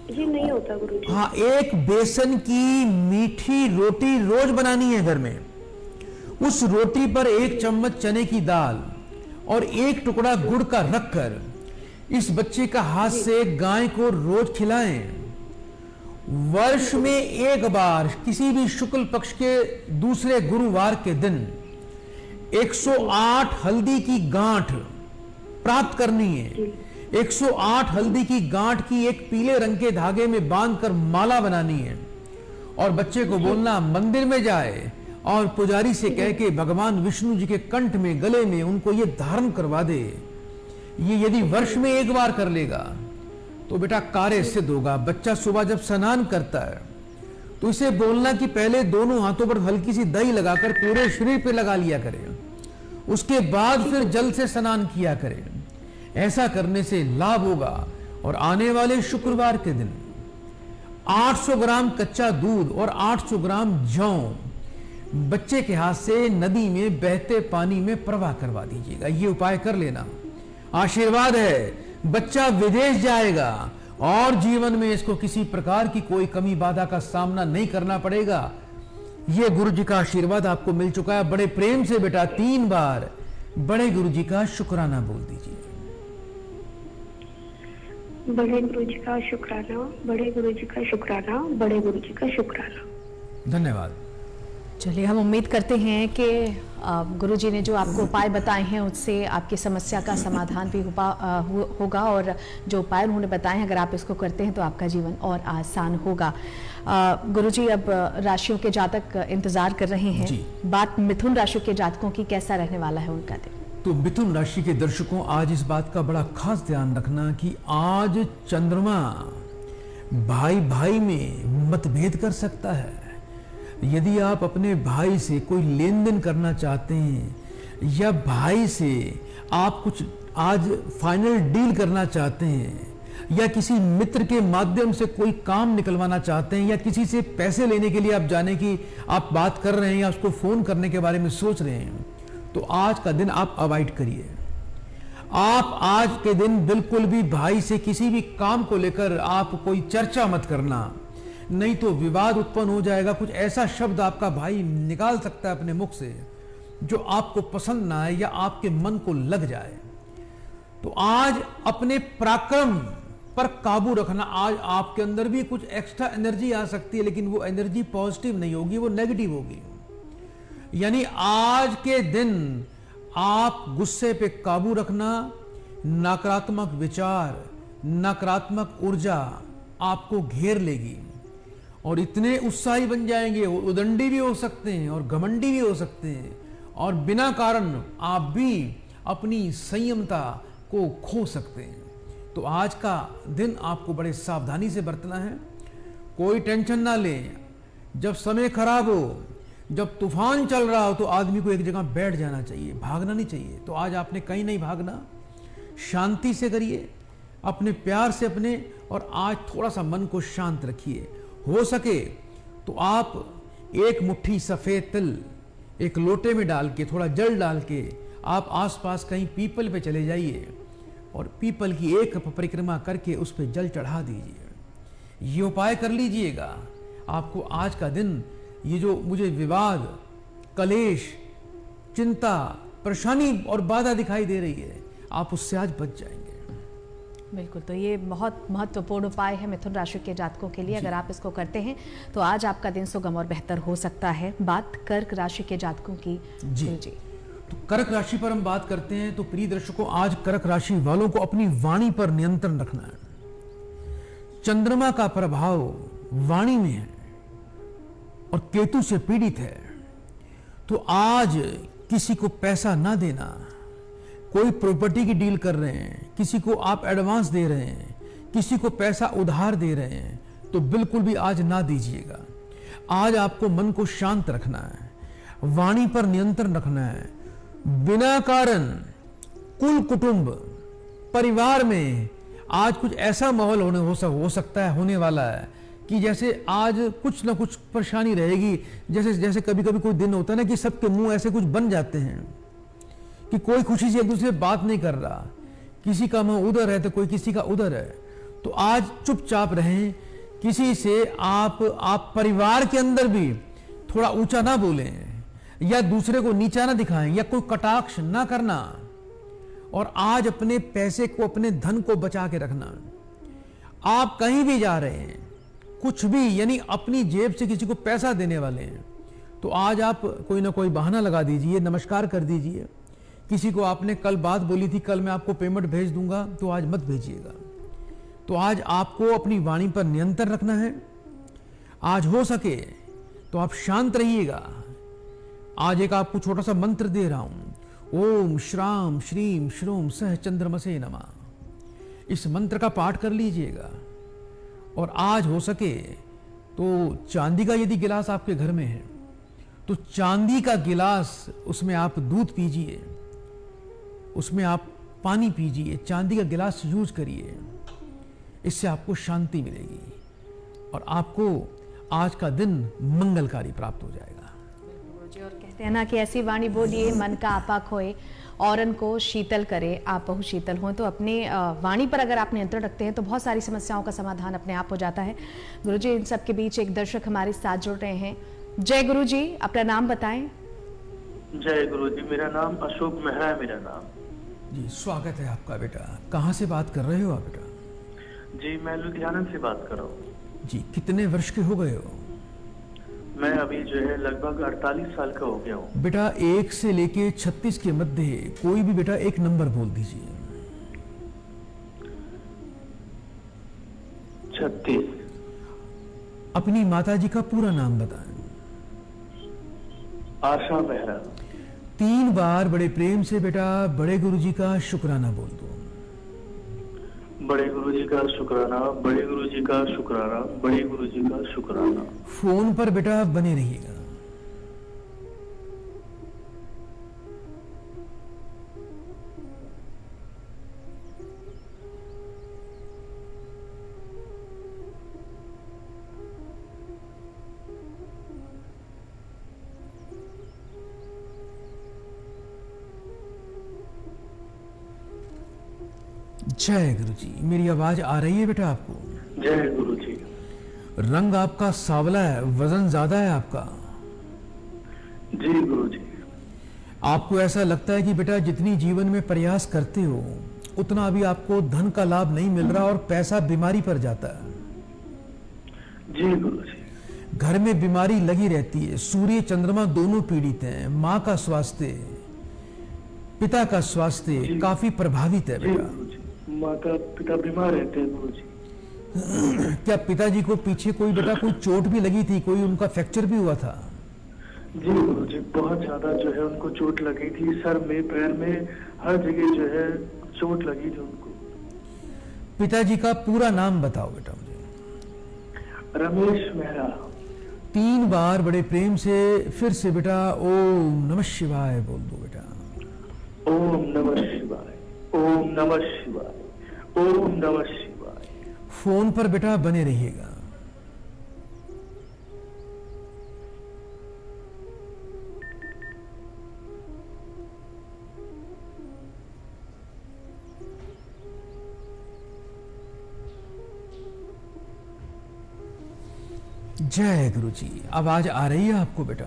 जी नहीं होता गुरुजी। हाँ, एक बेसन की मीठी रोटी रोज बनानी है घर में। उस रोटी पर 1 चम्मच चने की दाल और 1 टुकड़ा गुड़ का रखकर इस बच्चे का हाथ से गाय को रोज खिलाएं। वर्ष में 1 बार किसी भी शुक्ल पक्ष के दूसरे गुरुवार के दिन 108 हल्दी की गांठ प्राप्त करनी है। 108 हल्दी की गांठ की एक पीले रंग के धागे में बांधकर माला बनानी है, और बच्चे को बोलना मंदिर में जाए और पुजारी से कह के भगवान विष्णु जी के कंठ में, गले में उनको ये धारण करवा दे। ये यदि वर्ष में 1 बार कर लेगा तो बेटा कार्य सिद्ध होगा। बच्चा सुबह जब स्नान करता है तो इसे बोलना कि पहले दोनों हाथों पर हल्की सी दही लगाकर पूरे शरीर पे लगा लिया करे, उसके बाद फिर जल से स्नान किया करे। ऐसा करने से लाभ होगा। और आने वाले शुक्रवार के दिन 800 ग्राम कच्चा दूध और 800 ग्राम जौ बच्चे के हाथ से नदी में बहते पानी में प्रवाह करवा दीजिएगा। ये उपाय कर लेना, आशीर्वाद है। बच्चा विदेश जाएगा और जीवन में इसको किसी प्रकार की कोई कमी बाधा का सामना नहीं करना पड़ेगा। ये गुरु जी का आशीर्वाद आपको मिल चुका है। बड़े प्रेम से बेटा 3 बार बड़े गुरु जी का शुक्राना बोल दीजिए। बड़े गुरु जी का शुक्राना, बड़े गुरु जी का शुक्राना, बड़े गुरु जी का शुक्राना। धन्यवाद। चलिए, हम उम्मीद करते हैं कि गुरुजी ने जो आपको उपाय बताए हैं उससे आपकी समस्या का समाधान भी होगा, और जो उपाय उन्होंने बताए हैं अगर आप इसको करते हैं तो आपका जीवन और आसान होगा। गुरुजी, अब राशियों के जातक इंतजार कर रहे हैं। बात मिथुन राशि के जातकों की, कैसा रहने वाला है उनका दिन? तो मिथुन राशि के दर्शकों, आज इस बात का बड़ा खास ध्यान रखना कि आज चंद्रमा भाई भाई में मतभेद कर सकता है। यदि आप अपने भाई से कोई लेन देन करना चाहते हैं या भाई से आप कुछ आज फाइनल डील करना चाहते हैं या किसी मित्र के माध्यम से कोई काम निकलवाना चाहते हैं या किसी से पैसे लेने के लिए आप जाने की आप बात कर रहे हैं या उसको फोन करने के बारे में सोच रहे हैं, तो आज का दिन आप अवॉइड करिए। आप आज के दिन बिल्कुल भी भाई से किसी भी काम को लेकर आप कोई चर्चा मत करना, नहीं तो विवाद उत्पन्न हो जाएगा। कुछ ऐसा शब्द आपका भाई निकाल सकता है अपने मुख से जो आपको पसंद ना आए या आपके मन को लग जाए। तो आज अपने पराक्रम पर काबू रखना। आज आपके अंदर भी कुछ एक्स्ट्रा एनर्जी आ सकती है, लेकिन वो एनर्जी पॉजिटिव नहीं होगी, वो नेगेटिव होगी। यानी आज के दिन आप गुस्से पे काबू रखना, नकारात्मक विचार, नकारात्मक ऊर्जा आपको घेर लेगी और इतने उत्साही बन जाएंगे, उदंडी भी हो सकते हैं और घमंडी भी हो सकते हैं, और बिना कारण आप भी अपनी संयमता को खो सकते हैं। तो आज का दिन आपको बड़े सावधानी से बरतना है। कोई टेंशन ना लें। जब समय खराब हो, जब तूफान चल रहा हो, तो आदमी को एक जगह बैठ जाना चाहिए, भागना नहीं चाहिए। तो आज आपने कहीं नहीं भागना, शांति से करिए, अपने प्यार से अपने, और आज थोड़ा सा मन को शांत रखिए। हो सके तो आप एक मुट्ठी सफ़ेद तिल एक लोटे में डाल के, थोड़ा जल डाल के, आप आसपास कहीं पीपल पे चले जाइए और पीपल की एक परिक्रमा करके उस पर जल चढ़ा दीजिए। ये उपाय कर लीजिएगा। आपको आज का दिन, ये जो मुझे विवाद, कलेश, चिंता, परेशानी और बाधा दिखाई दे रही है, आप उससे आज बच जाएंगे। बिल्कुल, तो ये बहुत महत्वपूर्ण उपाय है मिथुन राशि के जातकों के लिए। अगर आप इसको करते हैं तो आज आपका दिन सुगम और बेहतर हो सकता है। बात कर्क राशि के जातकों की। जी तो कर्क राशि पर हम बात करते हैं। तो प्रिय दर्शकों, आज कर्क राशि वालों को अपनी वाणी पर नियंत्रण रखना है। चंद्रमा का प्रभाव वाणी में है और केतु से पीड़ित है। तो आज किसी को पैसा ना देना, कोई प्रॉपर्टी की डील कर रहे हैं, किसी को आप एडवांस दे रहे हैं, किसी को पैसा उधार दे रहे हैं, तो बिल्कुल भी आज ना दीजिएगा। आज आपको मन को शांत रखना है, वाणी पर नियंत्रण रखना है। बिना कारण कुल कुटुंब परिवार में आज कुछ ऐसा माहौल हो सकता है, होने वाला है कि जैसे आज कुछ ना कुछ परेशानी रहेगी। जैसे कभी कभी कोई दिन होता है ना कि सबके मुंह ऐसे कुछ बन जाते हैं कि कोई खुशी से एक दूसरे से बात नहीं कर रहा, किसी का मुंह उधर है तो कोई किसी का उधर है। तो आज चुपचाप रहें, किसी से आप परिवार के अंदर भी थोड़ा ऊंचा ना बोलें या दूसरे को नीचा ना दिखाएं या कोई कटाक्ष ना करना। और आज अपने पैसे को, अपने धन को बचा के रखना। आप कहीं भी जा रहे हैं, कुछ भी, यानी अपनी जेब से किसी को पैसा देने वाले हैं, तो आज आप कोई ना कोई बहाना लगा दीजिए, नमस्कार कर दीजिए। किसी को आपने कल बात बोली थी, कल मैं आपको पेमेंट भेज दूंगा, तो आज मत भेजिएगा। तो आज आपको अपनी वाणी पर नियंत्रण रखना है। आज हो सके तो आप शांत रहिएगा। आज एक आपको छोटा सा मंत्र दे रहा हूं, ओम श्राम श्रीम श्रोम सह चंद्रमसे नमः। इस मंत्र का पाठ कर लीजिएगा। और आज हो सके तो चांदी का यदि गिलास आपके घर में है तो चांदी का गिलास, उसमें आप दूध पीजिए, उसमें आप पानी पीजिए, चांदी का गिलास यूज करिए। इससे आपको शांति मिलेगी और आपको आज का दिन मंगलकारी प्राप्त हो जाएगा। और कहते हैं ना कि ऐसी वाणी बोलिए मन का आपा खोए, औरन को शीतल करे आप बहु शीतल हो। तो अपने वाणी पर अगर आप नियंत्रण रखते हैं तो बहुत सारी समस्याओं का समाधान अपने आप हो जाता है। गुरुजी, इन सब के बीच एक दर्शक हमारे साथ जुड़ रहे हैं। जय गुरुजी, अपना नाम बताएं। जय गुरुजी, मेरा नाम अशोक मेहरा है। मेरा नाम जी, स्वागत है आपका बेटा। कहाँ से बात कर रहे हो आप बेटा? जी, मैं लुधियाना से बात कर रहा हूँ। जी, कितने वर्ष के हो गए हो? मैं अभी जो है लगभग 48 साल का हो गया हूँ। बेटा 1 से लेके 36 के मध्य कोई भी बेटा एक नंबर बोल दीजिए। 36। अपनी माताजी का पूरा नाम बताएं। आशा मेहरा। 3 बार बड़े प्रेम से बेटा बड़े गुरुजी का शुक्राना बोल दो। बड़े गुरुजी का शुक्राना, बड़े गुरुजी का शुक्राना, बड़े गुरुजी का शुक्राना। फोन पर बेटा बने रहिएगा। जय गुरुजी। मेरी आवाज आ रही है बेटा आपको? जय गुरुजी। रंग आपका सांवला है, वजन ज्यादा है आपका। जी गुरुजी। आपको ऐसा लगता है कि बेटा जितनी जीवन में प्रयास करते हो उतना अभी आपको धन का लाभ नहीं मिल रहा और पैसा बीमारी पर जाता है। जी गुरुजी। घर में बीमारी लगी रहती है, सूर्य चंद्रमा दोनों पीड़ित हैं। माँ का स्वास्थ्य, पिता का स्वास्थ्य काफी प्रभावित है बेटा। माता पिता बीमार रहते हैं गुरुजी। क्या पिताजी को पीछे कोई बेटा कोई चोट भी लगी थी, कोई उनका फ्रैक्चर भी हुआ था? जी गुरुजी, बहुत ज्यादा जो है उनको चोट लगी थी, सर में, पैर में, हर जगह जो है चोट लगी थी उनको। पिताजी का पूरा नाम बताओ बेटा मुझे। रमेश मेहरा। 3 बार बड़े प्रेम से फिर से बेटा ओम नमः शिवाय बोल दो बेटा। ओम नमः शिवाय, ओम नमः शिवाय, ओम नमः शिवाय। फोन पर बेटा बने रहिएगा। जय गुरु जी। आवाज आ रही है आपको बेटा?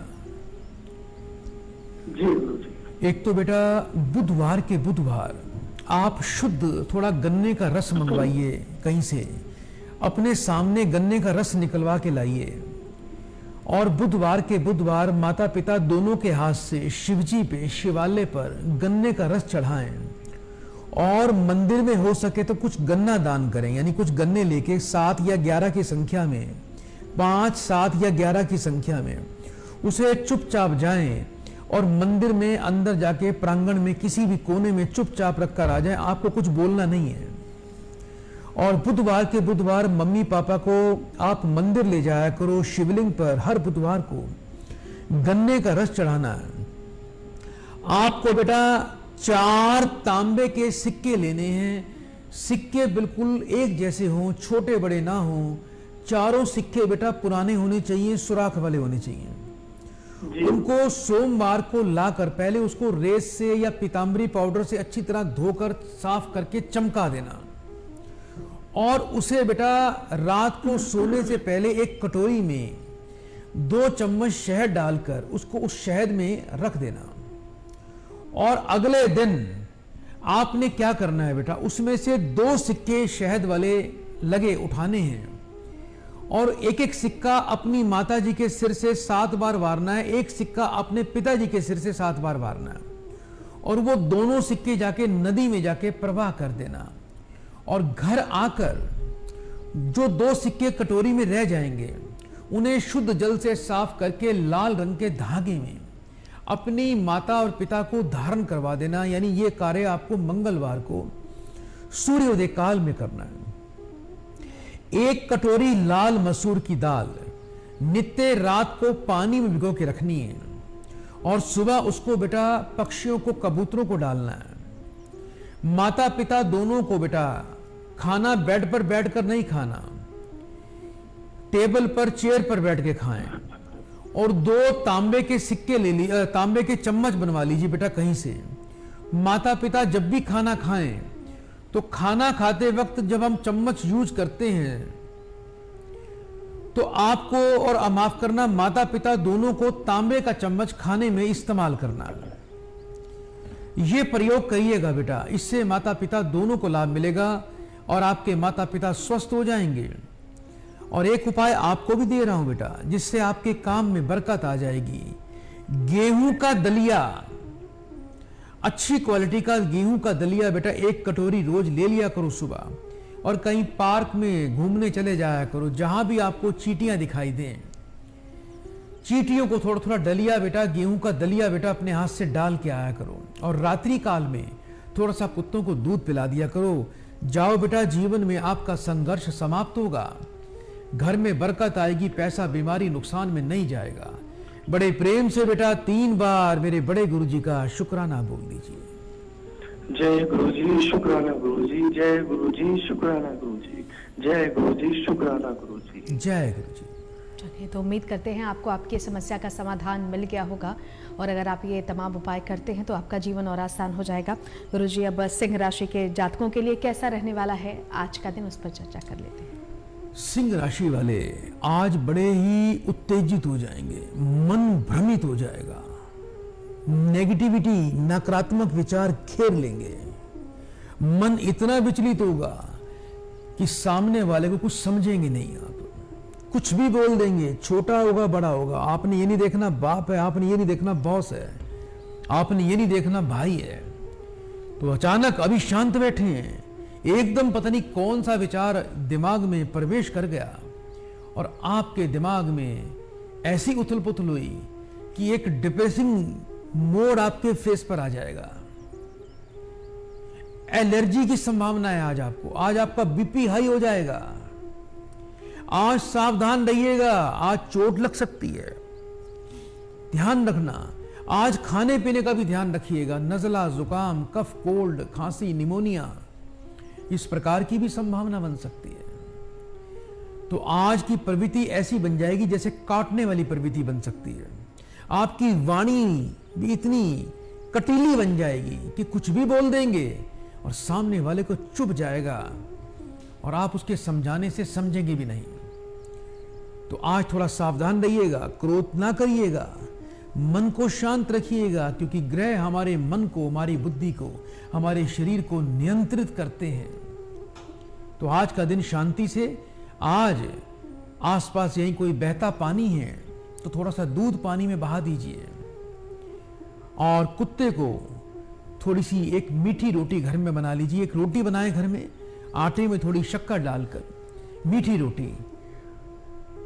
जी गुरु जी। एक तो बेटा बुधवार के बुधवार आप शुद्ध थोड़ा गन्ने का रस मंगवाइए कहीं से, अपने सामने गन्ने का रस निकलवा के लाइए, और बुधवार के बुधवार माता पिता दोनों के हाथ से शिवजी पे शिवालय पर गन्ने का रस चढ़ाएं, और मंदिर में हो सके तो कुछ गन्ना दान करें, यानी कुछ गन्ने लेके 7 या 11 की संख्या में, 5, 7 या 11 की संख्या में उसे चुपचाप जाएं और मंदिर में अंदर जाके प्रांगण में किसी भी कोने में चुपचाप रखकर आ जाएं। आपको कुछ बोलना नहीं है। और बुधवार के बुधवार मम्मी पापा को आप मंदिर ले जाया करो, शिवलिंग पर हर बुधवार को गन्ने का रस चढ़ाना है। आपको बेटा 4 तांबे के सिक्के लेने हैं। सिक्के बिल्कुल एक जैसे हों, छोटे बड़े ना हों। चारों सिक्के बेटा पुराने होने चाहिए, सुराख वाले होने चाहिए। उनको सोमवार को लाकर पहले उसको रेत से या पीतांबरी पाउडर से अच्छी तरह धोकर साफ करके चमका देना, और उसे बेटा रात को सोने से पहले एक कटोरी में 2 चम्मच शहद डालकर उसको उस शहद में रख देना। और अगले दिन आपने क्या करना है बेटा, उसमें से 2 सिक्के शहद वाले लगे उठाने हैं, और एक एक सिक्का अपनी माता जी के सिर से 7 बार वारना है, एक सिक्का अपने पिताजी के सिर से 7 बार वारना है, और वो दोनों सिक्के जाके नदी में जाके प्रवाह कर देना। और घर आकर जो 2 सिक्के कटोरी में रह जाएंगे उन्हें शुद्ध जल से साफ करके लाल रंग के धागे में अपनी माता और पिता को धारण करवा देना। यानी ये कार्य आपको मंगलवार को सूर्योदय काल में करना है। 1 कटोरी लाल मसूर की दाल नित्य रात को पानी में भिगो के रखनी है, और सुबह उसको बेटा पक्षियों को, कबूतरों को डालना है। माता पिता दोनों को बेटा खाना बेड पर बैठकर नहीं खाना, टेबल पर चेयर पर बैठ के खाएं। और 2 तांबे के सिक्के ले ली, तांबे के चम्मच बनवा लीजिए बेटा कहीं से। माता पिता जब भी खाना खाएं तो खाना खाते वक्त जब हम चम्मच यूज करते हैं तो आपको, और माफ करना, माता पिता दोनों को तांबे का चम्मच खाने में इस्तेमाल करना है। यह प्रयोग करिएगा बेटा, इससे माता पिता दोनों को लाभ मिलेगा और आपके माता पिता स्वस्थ हो जाएंगे। और एक उपाय आपको भी दे रहा हूं बेटा, जिससे आपके काम में बरकत आ जाएगी। गेहूं का दलिया, अच्छी क्वालिटी का गेहूं का दलिया बेटा 1 कटोरी रोज ले लिया करो सुबह, और कहीं पार्क में घूमने चले जाया करो, जहां भी आपको चींटियां दिखाई दें, चींटियों को थोड़ा थोड़ा दलिया बेटा, गेहूं का दलिया बेटा अपने हाथ से डाल के आया करो। और रात्रि काल में थोड़ा सा कुत्तों को दूध पिला दिया करो। जाओ बेटा, जीवन में आपका संघर्ष समाप्त होगा, घर में बरकत आएगी, पैसा बीमारी नुकसान में नहीं जाएगा। बड़े प्रेम से बेटा 3 बार मेरे बड़े गुरु जी का शुक्राना बोल दीजिए। जय गुरु जी, शुक्राना गुरु जी, जय गुरु जी, शुक्राना गुरु जी, जय गुरु जी, शुक्राना गुरु जी, जय गुरु जी। चलिए, तो उम्मीद करते हैं आपको आपकी समस्या का समाधान मिल गया होगा, और अगर आप ये तमाम उपाय करते हैं तो आपका जीवन और आसान हो जाएगा। गुरुजी, अब सिंह राशि के जातकों के लिए कैसा रहने वाला है आज का दिन, उस पर चर्चा कर लेते हैं। सिंह राशि वाले आज बड़े ही उत्तेजित हो जाएंगे, मन भ्रमित हो जाएगा, नेगेटिविटी, नकारात्मक विचार घेर लेंगे, मन इतना विचलित होगा कि सामने वाले को कुछ समझेंगे नहीं। आप कुछ भी बोल देंगे, छोटा होगा बड़ा होगा, आपने ये नहीं देखना बाप है, आपने ये नहीं देखना बॉस है, आपने ये नहीं देखना भाई है। तो अचानक अभी शांत बैठे हैं, एकदम पता नहीं कौन सा विचार दिमाग में प्रवेश कर गया, और आपके दिमाग में ऐसी उथल पुथल हुई कि एक डिप्रेसिंग मोड आपके फेस पर आ जाएगा। एलर्जी की संभावना है आज आपको, आज आपका बीपी हाई हो जाएगा, आज सावधान रहिएगा, आज चोट लग सकती है, ध्यान रखना। आज खाने पीने का भी ध्यान रखिएगा, नज़ला, जुकाम, कफ, कोल्ड, खांसी, निमोनिया, इस प्रकार की भी संभावना बन सकती है। तो आज की प्रवृत्ति ऐसी बन जाएगी जैसे काटने वाली प्रवृत्ति बन सकती है। आपकी वाणी भी इतनी कटीली बन जाएगी कि कुछ भी बोल देंगे और सामने वाले को चुभ जाएगा और आप उसके समझाने से समझेंगे भी नहीं। तो आज थोड़ा सावधान रहिएगा, क्रोध ना करिएगा, मन को शांत रखिएगा, क्योंकि ग्रह हमारे मन को, हमारी बुद्धि को, हमारे शरीर को नियंत्रित करते हैं। तो आज का दिन शांति से, आज आसपास यहीं कोई बहता पानी है तो थोड़ा सा दूध पानी में बहा दीजिए और कुत्ते को थोड़ी सी एक मीठी रोटी घर में बना लीजिए। एक रोटी बनाए घर में, आटे में थोड़ी शक्कर डालकर, मीठी रोटी,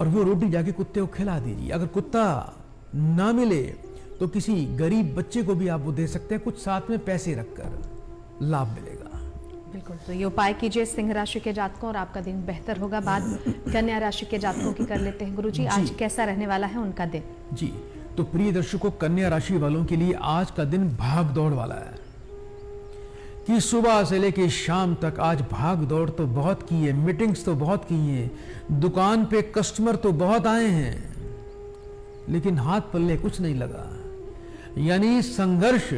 और वो रोटी जाके कुत्ते को खिला दीजिए। अगर कुत्ता ना मिले तो किसी गरीब बच्चे को भी आप वो दे सकते हैं, कुछ साथ में पैसे रखकर, लाभ मिलेगा। बिल्कुल, तो ये उपाय कीजिए सिंह राशि के जातकों और आपका दिन बेहतर होगा। बाद कन्या राशि के जातकों की कर लेते हैं गुरुजी, आज कैसा रहने वाला है उनका दिन? जी, तो प्रिय दर्शकों, कन्या राशि वालों के लिए आज का दिन भाग दौड़ वाला है कि सुबह से लेकर शाम तक आज भाग दौड़ तो बहुत की है, मीटिंग्स तो बहुत की हैं, दुकान पे कस्टमर तो बहुत आए हैं, लेकिन हाथ पल्ले कुछ नहीं लगा। यानी संघर्ष,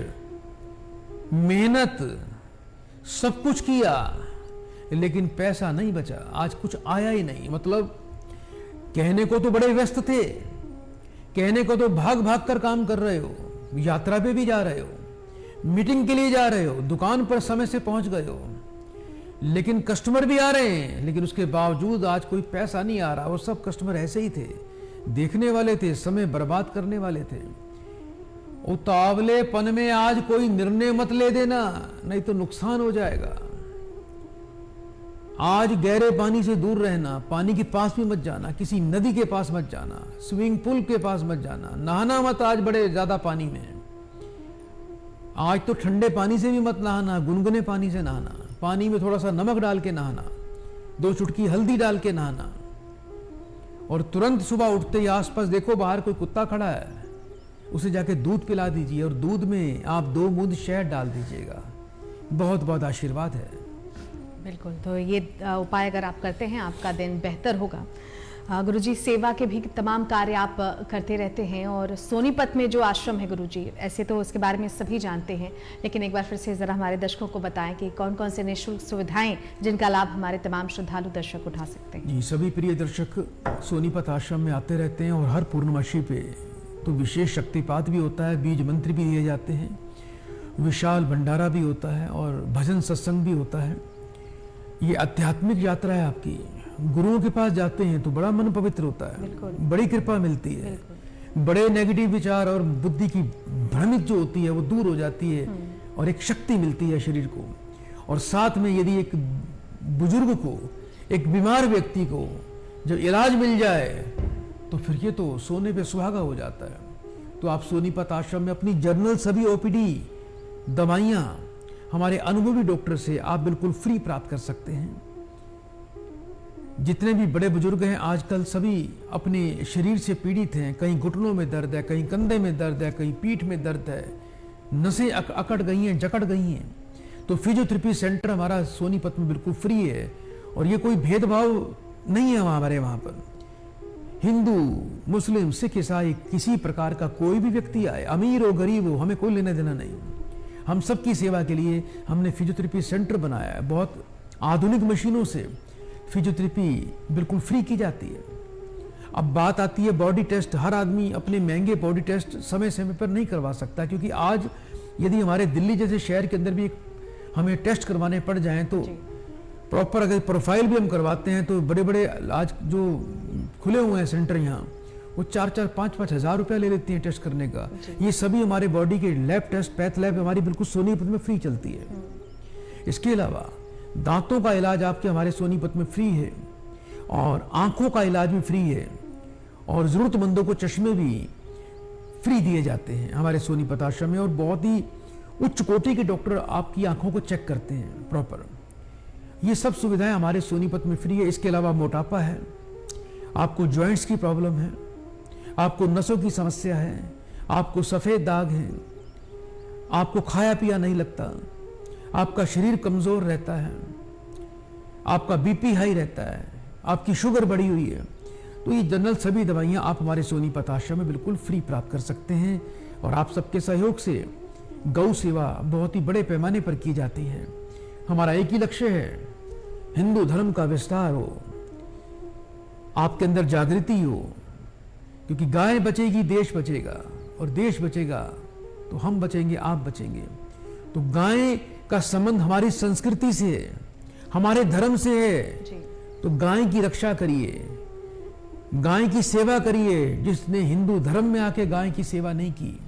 मेहनत, सब कुछ किया लेकिन पैसा नहीं बचा, आज कुछ आया ही नहीं। मतलब कहने को तो बड़े व्यस्त थे, कहने को तो भाग भाग कर काम कर रहे हो, यात्रा पे भी जा रहे हो, मीटिंग के लिए जा रहे हो, दुकान पर समय से पहुंच गए हो, लेकिन कस्टमर भी आ रहे हैं, लेकिन उसके बावजूद आज कोई पैसा नहीं आ रहा। वो सब कस्टमर ऐसे ही थे, देखने वाले थे, समय बर्बाद करने वाले थे। उतावलेपन में आज कोई निर्णय मत ले देना, नहीं तो नुकसान हो जाएगा। आज गहरे पानी से दूर रहना, पानी के पास भी मत जाना, किसी नदी के पास मत जाना, स्विमिंग पूल के पास मत जाना, नहाना मत आज बड़े ज्यादा पानी में। आज तो ठंडे पानी से भी मत नहाना, गुनगुने पानी से नहाना, पानी में थोड़ा सा नमक डाल के नहाना, 2 चुटकी हल्दी डाल के नहाना, और तुरंत सुबह उठते ही आसपास देखो बाहर कोई कुत्ता खड़ा है, उसे जाके दूध पिला दीजिए और दूध में आप 2 बूंद शहद डाल दीजिएगा। बहुत बहुत आशीर्वाद है। बिल्कुल, तो ये उपाय अगर आप करते हैं आपका दिन बेहतर होगा। गुरुजी, सेवा के भी तमाम कार्य आप करते रहते हैं और सोनीपत में जो आश्रम है गुरुजी, ऐसे तो उसके बारे में सभी जानते हैं, लेकिन एक बार फिर से ज़रा हमारे दर्शकों को बताएं कि कौन कौन से निःशुल्क सुविधाएं जिनका लाभ हमारे तमाम श्रद्धालु दर्शक उठा सकते हैं। जी, सभी प्रिय दर्शक सोनीपत आश्रम में आते रहते हैं और हर पूर्णमासी पे तो विशेष शक्तिपात भी होता है, बीज मंत्र भी दिए जाते हैं, विशाल भंडारा भी होता है और भजन सत्संग भी होता है। ये आध्यात्मिक यात्रा है आपकी। गुरुओं के पास जाते हैं तो बड़ा मन पवित्र होता है, बड़ी कृपा मिलती है, बड़े नेगेटिव विचार और बुद्धि की भ्रमित जो होती है वो दूर हो जाती है और एक शक्ति मिलती है शरीर को। और साथ में यदि एक बुजुर्ग को, एक बीमार व्यक्ति को जब इलाज मिल जाए तो फिर ये तो सोने पे सुहागा हो जाता है। तो आप सोनीपत आश्रम में अपनी जर्नल सभी ओपीडी दवाइयाँ हमारे अनुभवी डॉक्टर से आप बिल्कुल फ्री प्राप्त कर सकते हैं। जितने भी बड़े बुजुर्ग हैं आजकल सभी अपने शरीर से पीड़ित हैं, कहीं घुटनों में दर्द है, कहीं कंधे में दर्द है, कहीं पीठ में दर्द है, नसें अकड़ गई हैं, जकड़ गई हैं। तो फिजियोथेरेपी सेंटर हमारा सोनीपत में बिल्कुल फ्री है और ये कोई भेदभाव नहीं है हमारे वहाँ पर। हिंदू, मुस्लिम, सिख, ईसाई, किसी प्रकार का कोई भी व्यक्ति आए, अमीर हो गरीब हो, हमें कोई लेना देना नहीं। हम सबकी सेवा के लिए हमने फिजियोथेरेपी सेंटर बनाया है। बहुत आधुनिक मशीनों से फिजियोथेरेपी बिल्कुल फ्री की जाती है। अब बात आती है बॉडी टेस्ट। हर आदमी अपने महंगे बॉडी टेस्ट समय समय पर नहीं करवा सकता, क्योंकि आज यदि हमारे दिल्ली जैसे शहर के अंदर भी हमें टेस्ट करवाने पड़ जाएं तो प्रॉपर अगर प्रोफाइल भी हम करवाते हैं तो बड़े बड़े आज जो खुले हुए हैं सेंटर यहाँ वो 4-4, 5-5 हज़ार रुपया ले लेती हैं टेस्ट करने का। ये सभी हमारे बॉडी के लैब टेस्ट, पैथ लैब हमारी बिल्कुल सोनीपत में फ्री चलती है। इसके अलावा दांतों का इलाज आपके हमारे सोनीपत में फ्री है और आंखों का इलाज भी फ्री है और ज़रूरतमंदों को चश्मे भी फ्री दिए जाते हैं हमारे सोनीपत आश्रम में। और बहुत ही उच्च कोटि के डॉक्टर आपकी आंखों को चेक करते हैं प्रॉपर। ये सब सुविधाएं हमारे सोनीपत में फ्री है। इसके अलावा मोटापा है, आपको जॉइंट्स की प्रॉब्लम है, आपको नसों की समस्या है, आपको सफेद दाग है, आपको खाया पिया नहीं लगता, आपका शरीर कमजोर रहता है, आपका बीपी हाई रहता है, आपकी शुगर बढ़ी हुई है, तो ये जनरल सभी दवाइयां आप हमारे सोनीपत आश्रम में बिल्कुल फ्री प्राप्त कर सकते हैं। और आप सबके सहयोग से गौ सेवा बहुत ही बड़े पैमाने पर की जाती है। हमारा एक ही लक्ष्य है, हिंदू धर्म का विस्तार हो, आपके अंदर जागृति हो, क्योंकि गाय बचेगी देश बचेगा, और देश बचेगा तो हम बचेंगे, आप बचेंगे। तो गाय का संबंध हमारी संस्कृति से है, हमारे धर्म से है। जी। तो गाय की रक्षा करिए, गाय की सेवा करिए। जिसने हिंदू धर्म में आके गाय की सेवा नहीं की,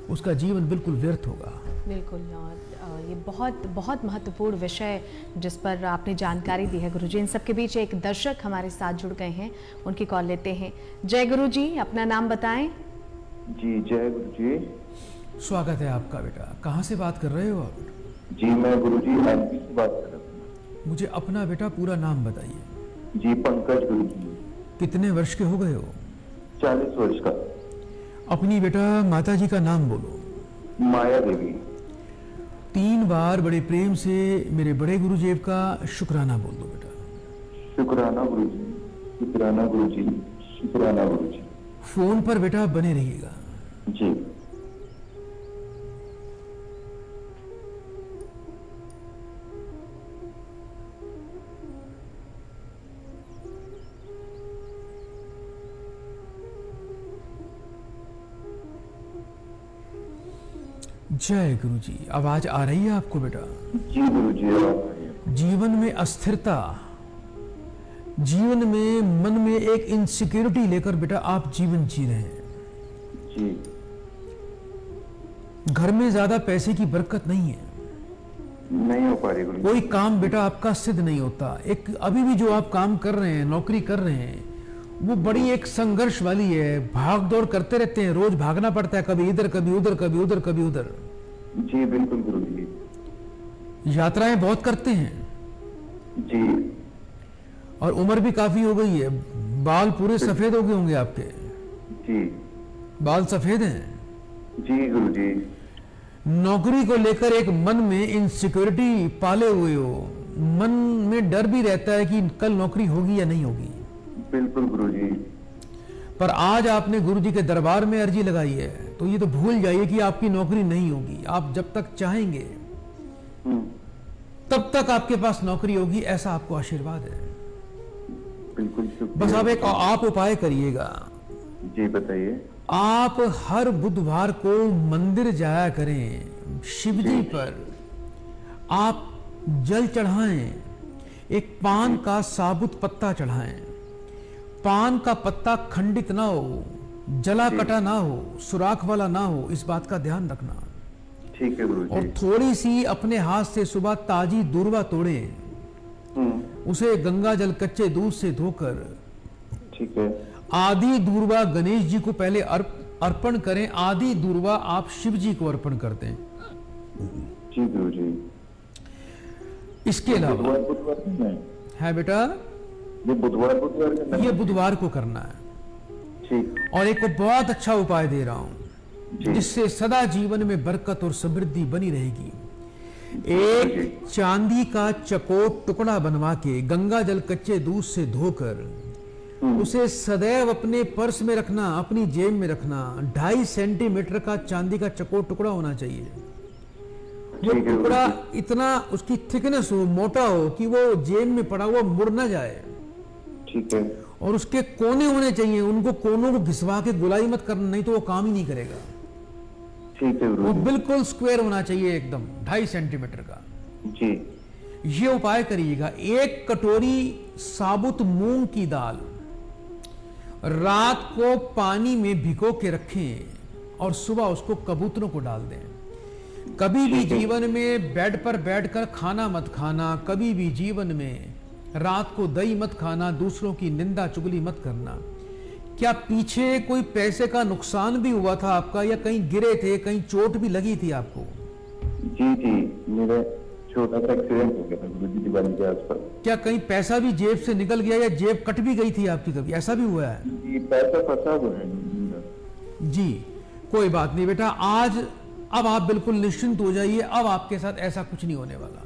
उसका जीवन बिल्कुल व्यर्थ होगा। बिल्कुल। और ये बहुत बहुत महत्वपूर्ण विषय जिस पर आपने जानकारी दी है गुरुजी। इन सबके बीच एक दर्शक हमारे साथ जुड़ गए हैं, उनकी कॉल लेते हैं। जय गुरुजी, अपना नाम बताएं। जी जय गुरु जी। स्वागत है आपका बेटा। कहाँ से बात कर रहे हो आप? जी मैं गुरु जी एमपी से बात कर रहा हूँ। मुझे अपना बेटा पूरा नाम बताइए। जी पंकज गुरु जी। कितने वर्ष के हो गए हो? 40 वर्ष का। अपनी बेटा माता जी का नाम बोलो। माया देवी। 3 बार बड़े प्रेम से मेरे बड़े गुरुदेव का शुक्राना बोल दो बेटा। शुक्राना गुरु जी, शुक्राना गुरु जी, शुक्राना गुरु जी। फोन पर बेटा बने रहिएगा। जी। जय गुरु जी। आवाज आ रही है आपको बेटा? जी गुरु जी आवाज आ रही है। जीवन में अस्थिरता, जीवन में मन में एक इनसिक्योरिटी लेकर बेटा आप जीवन जी रहे हैं। जी। घर में ज्यादा पैसे की बरकत नहीं है, नहीं हो पा रही गुरु जी। कोई काम बेटा आपका सिद्ध नहीं होता। एक अभी भी जो आप काम कर रहे हैं, नौकरी कर रहे हैं, वो बड़ी एक संघर्ष वाली है। भाग दौड़ करते रहते हैं, रोज भागना पड़ता है, कभी इधर कभी उधर, कभी उधर कभी उधर। जी बिल्कुल गुरु जी। यात्राएं बहुत करते हैं जी। और उम्र भी काफी हो गई है। बाल पूरे सफेद हो गए होंगे आपके? जी। बाल सफेद हैं? जी गुरु जी। नौकरी को लेकर एक मन में इनसिक्योरिटी पाले हुए हो, मन में डर भी रहता है कि कल नौकरी होगी या नहीं होगी। बिल्कुल गुरु जी। पर आज आपने गुरु जी के दरबार में अर्जी लगाई है, तो ये तो भूल जाइए कि आपकी नौकरी नहीं होगी। आप जब तक चाहेंगे तब तक आपके पास नौकरी होगी, ऐसा आपको आशीर्वाद है। बिल्कुल बस आप एक आप उपाय करिएगा। जी बताइए। आप हर बुधवार को मंदिर जाया करें, शिव जी पर आप जल चढ़ाएं, एक पान का साबुत पत्ता चढ़ाएं। पान का पत्ता खंडित ना हो, जला कटा ना हो, सुराख वाला ना हो, इस बात का ध्यान रखना। ठीक है गुरु और जी। थोड़ी सी अपने हाथ से सुबह ताजी दूर्वा तोड़े, उसे गंगा जल कच्चे दूध से धोकर ठीक है। आदि दूर्वा गणेश जी को पहले अर्पण करें। आदि दूर्वा आप शिव जी को अर्पण करते हैं। जी गुरु जी। इसके अलावा बुधवार में है बेटा, ये बुधवार ये बुधवार को करना है। ठीक। और एक बहुत अच्छा उपाय दे रहा हूं, जिससे सदा जीवन में बरकत और समृद्धि बनी रहेगी। एक चांदी का चकोट टुकड़ा बनवा के गंगा जल कच्चे दूध से धोकर उसे सदैव अपने पर्स में रखना, अपनी जेब में रखना। 2.5 सेंटीमीटर का चांदी का चकोट टुकड़ा होना चाहिए। वो टुकड़ा इतना उसकी थिकनेस हो, मोटा हो कि वो जेब में पड़ा हुआ मुड़ ना जाए। ठीक है। और उसके कोने होने चाहिए, उनको कोनों को घिसवा के गुलाई मत करना, नहीं तो वो काम ही नहीं करेगा। ठीक है वो गुरु जी। बिल्कुल स्क्वायर होना चाहिए, एकदम 2.5 सेंटीमीटर का। जी। ये उपाय करिएगा। 1 कटोरी साबुत मूंग की दाल रात को पानी में भिगो के रखें और सुबह उसको कबूतरों को डाल दें। कभी भी जीवन में बेड पर बैठकर खाना मत खाना, कभी भी जीवन में रात को दही मत खाना, दूसरों की निंदा चुगली मत करना। क्या पीछे कोई पैसे का नुकसान भी हुआ था आपका, या कहीं गिरे थे, कहीं चोट भी लगी थी आपको? जी मेरा छोटा सा एक्सीडेंट हो गया था गुरुजी दिवाली के आसपास। क्या कहीं पैसा भी जेब से निकल गया या जेब कट भी गई थी आपकी, कभी ऐसा भी हुआ है? जी पैसा फंसा हुआ है गुरुजी का। जी कोई बात नहीं बेटा, आज अब आप बिल्कुल निश्चिंत हो जाइए, अब आपके साथ ऐसा कुछ नहीं होने वाला।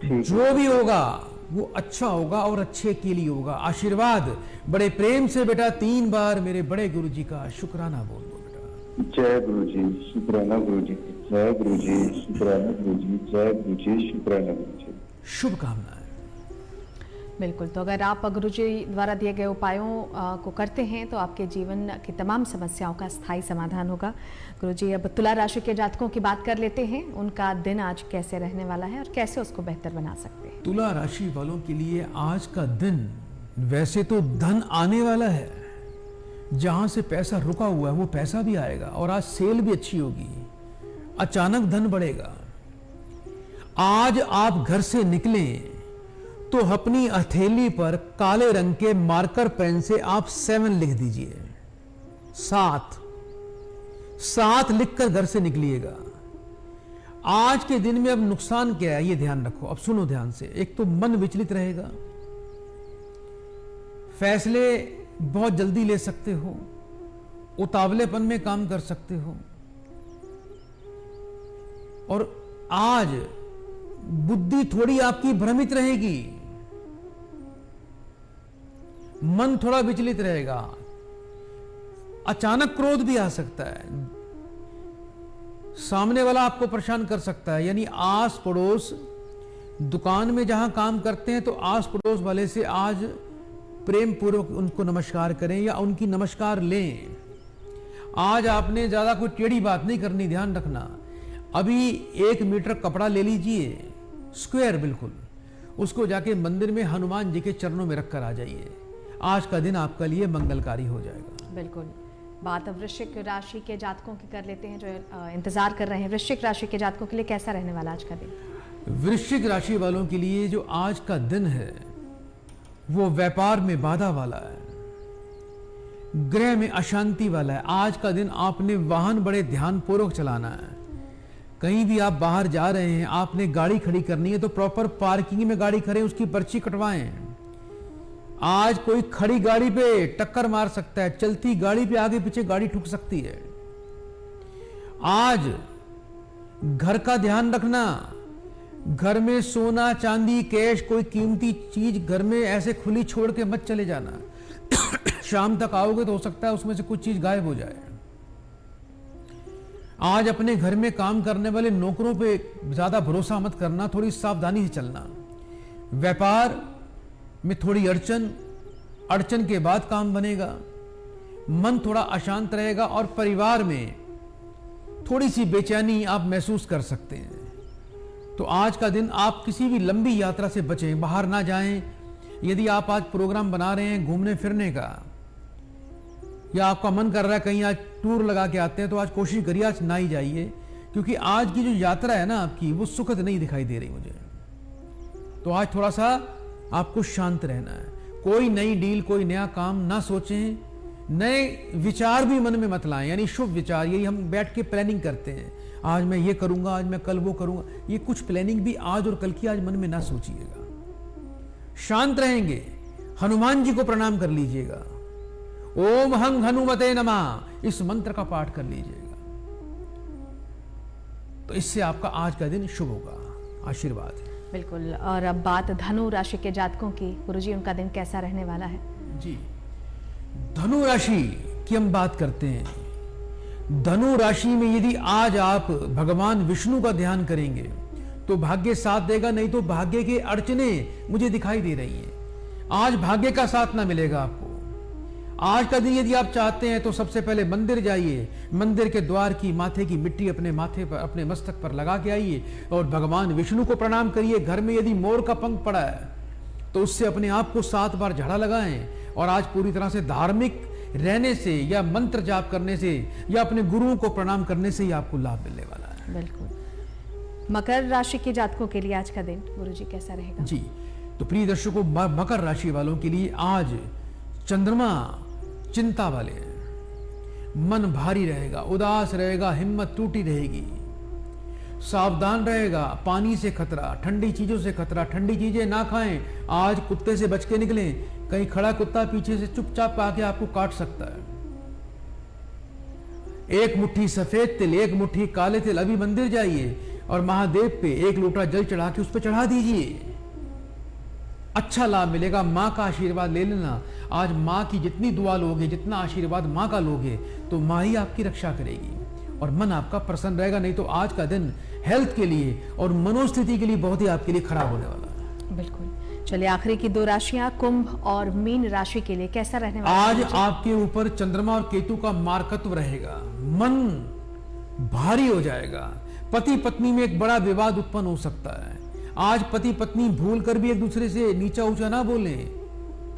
जो भी होगा वो अच्छा होगा और अच्छे के लिए होगा। आशीर्वाद बड़े प्रेम से बेटा 3 बार मेरे बड़े गुरुजी का शुक्राना बोल दो बेटा। जय गुरुजी, शुक्राना गुरुजी, जय गुरुजी, शुक्राना गुरुजी, जय गुरुजी, शुक्राना गुरुजी। शुभकामनाएं। बिल्कुल, तो अगर आप गुरुजी द्वारा दिए गए उपायों को करते हैं तो आपके जीवन की तमाम समस्याओं का स्थायी समाधान होगा। गुरुजी, अब तुला राशि के जातकों की बात कर लेते हैं, उनका दिन आज कैसे रहने वाला है और कैसे उसको बेहतर बना सकते हैं। तुला राशि वालों के लिए आज का दिन वैसे तो धन आने वाला है, जहां से पैसा रुका हुआ है वो पैसा भी आएगा और आज सेल भी अच्छी होगी, अचानक धन बढ़ेगा। आज आप घर से निकलें तो अपनी हथेली पर काले रंग के मार्कर पेन से आप 7 लिख दीजिए, 7 लिखकर घर से निकलिएगा। आज के दिन में अब नुकसान क्या है ये ध्यान रखो, अब सुनो ध्यान से। एक तो मन विचलित रहेगा, फैसले बहुत जल्दी ले सकते हो, उतावलेपन में काम कर सकते हो, और आज बुद्धि थोड़ी आपकी भ्रमित रहेगी, मन थोड़ा विचलित रहेगा, अचानक क्रोध भी आ सकता है, सामने वाला आपको परेशान कर सकता है। यानी आस पड़ोस, दुकान में जहां काम करते हैं तो आस पड़ोस वाले से आज प्रेम पूर्वक उनको नमस्कार करें या उनकी नमस्कार लें। आज आपने ज्यादा कोई टेढ़ी बात नहीं करनी, ध्यान रखना। अभी 1 मीटर कपड़ा ले लीजिए, स्क्वायर बिल्कुल, उसको जाके मंदिर में हनुमान जी के चरणों में रखकर आ जाइए। आज का दिन आपका लिए मंगलकारी हो जाएगा। बिल्कुल। बात अब वृश्चिक राशि के जातकों की कर लेते हैं जो इंतजार कर रहे हैं। वृश्चिक राशि के जातकों के लिए कैसा रहने वाला आज का दिन? वृश्चिक राशि वालों के लिए जो आज का दिन है वो व्यापार में बाधा वाला है, गृह में अशांति वाला है। आज का दिन आपने वाहन बड़े ध्यानपूर्वक चलाना है। कहीं भी आप बाहर जा रहे हैं, आपने गाड़ी खड़ी करनी है तो प्रॉपर पार्किंग में गाड़ी खड़े, उसकी पर्ची कटवाएं। आज कोई खड़ी गाड़ी पे टक्कर मार सकता है, चलती गाड़ी पे आगे पीछे गाड़ी ठुक सकती है। आज घर का ध्यान रखना, घर में सोना चांदी कैश कोई कीमती चीज घर में ऐसे खुली छोड़ के मत चले जाना। शाम तक आओगे तो हो सकता है उसमें से कुछ चीज गायब हो जाए। आज अपने घर में काम करने वाले नौकरों पे ज्यादा भरोसा मत करना, थोड़ी सावधानी से चलना। व्यापार में थोड़ी अड़चन के बाद काम बनेगा, मन थोड़ा अशांत रहेगा और परिवार में थोड़ी सी बेचैनी आप महसूस कर सकते हैं। तो आज का दिन आप किसी भी लंबी यात्रा से बचें, बाहर ना जाएं। यदि आप आज प्रोग्राम बना रहे हैं घूमने फिरने का, या आपका मन कर रहा है कहीं आज टूर लगा के आते हैं, तो आज कोशिश करिए आज ना ही जाइए, क्योंकि आज की जो यात्रा है ना आपकी वो सुखद नहीं दिखाई दे रही मुझे। तो आज थोड़ा सा आपको शांत रहना है। कोई नई डील, कोई नया काम ना सोचें, नए विचार भी मन में मत लाएं। यानी शुभ विचार, यही हम बैठ के प्लानिंग करते हैं, आज मैं ये करूंगा, आज मैं कल वो करूंगा, ये कुछ प्लानिंग भी आज और कल की आज मन में ना सोचिएगा। शांत रहेंगे, हनुमान जी को प्रणाम कर लीजिएगा, ओम हंग हनुमते नमः इस मंत्र का पाठ कर लीजिएगा, तो इससे आपका आज का दिन शुभ होगा। आशीर्वाद है। बिल्कुल। और अब बात धनु राशि के जातकों की, गुरुजी उनका दिन कैसा रहने वाला है? जी, धनु राशि की हम बात करते हैं। धनु राशि में यदि आज आप भगवान विष्णु का ध्यान करेंगे तो भाग्य साथ देगा, नहीं तो भाग्य के अड़चने मुझे दिखाई दे रही हैं। आज भाग्य का साथ ना मिलेगा आपको। आज का दिन यदि आप चाहते हैं तो सबसे पहले मंदिर जाइए, मंदिर के द्वार की माथे की मिट्टी अपने माथे पर, अपने मस्तक पर लगा के आइए और भगवान विष्णु को प्रणाम करिए। घर में यदि मोर का पंख पड़ा है तो उससे अपने आप को 7 बार झाड़ा लगाएं। और आज पूरी तरह से धार्मिक रहने से या मंत्र जाप करने से या अपने गुरुओं को प्रणाम करने से ही आपको लाभ मिलने वाला है। बिल्कुल। मकर राशि के जातकों के लिए आज का दिन गुरुजी कैसा रहेगा? जी, तो प्रिय दर्शकों, मकर राशि वालों के लिए आज चंद्रमा चिंता वाले हैं। मन भारी रहेगा, उदास रहेगा, हिम्मत टूटी रहेगी। सावधान रहेगा, पानी से खतरा, ठंडी चीजों से खतरा, ठंडी चीजें ना खाएं। आज कुत्ते से बच के निकलें, कहीं खड़ा कुत्ता पीछे से चुपचाप आके आपको काट सकता है। एक मुट्ठी सफेद तिल, एक मुट्ठी काले तिल, अभी मंदिर जाइए और महादेव पे एक लोटा जल चढ़ा के उस पर चढ़ा दीजिए, अच्छा लाभ मिलेगा। माँ का आशीर्वाद ले लेना। आज माँ की जितनी दुआ लोगे, जितना आशीर्वाद माँ का लोगे, तो माँ ही आपकी रक्षा करेगी और मन आपका प्रसन्न रहेगा। नहीं तो आज का दिन हेल्थ के लिए और मनोस्थिति के लिए बहुत ही आपके लिए खराब होने वाला है। बिल्कुल। चलिए आखिरी की 2 राशियां कुंभ और मीन राशि के लिए कैसा रहने वाला है? आज आपके ऊपर चंद्रमा और केतु का मार्कत्व रहेगा, मन भारी हो जाएगा, पति पत्नी में एक बड़ा विवाद उत्पन्न हो सकता है। आज पति पत्नी भूल कर भी एक दूसरे से नीचा ऊंचा ना बोलें,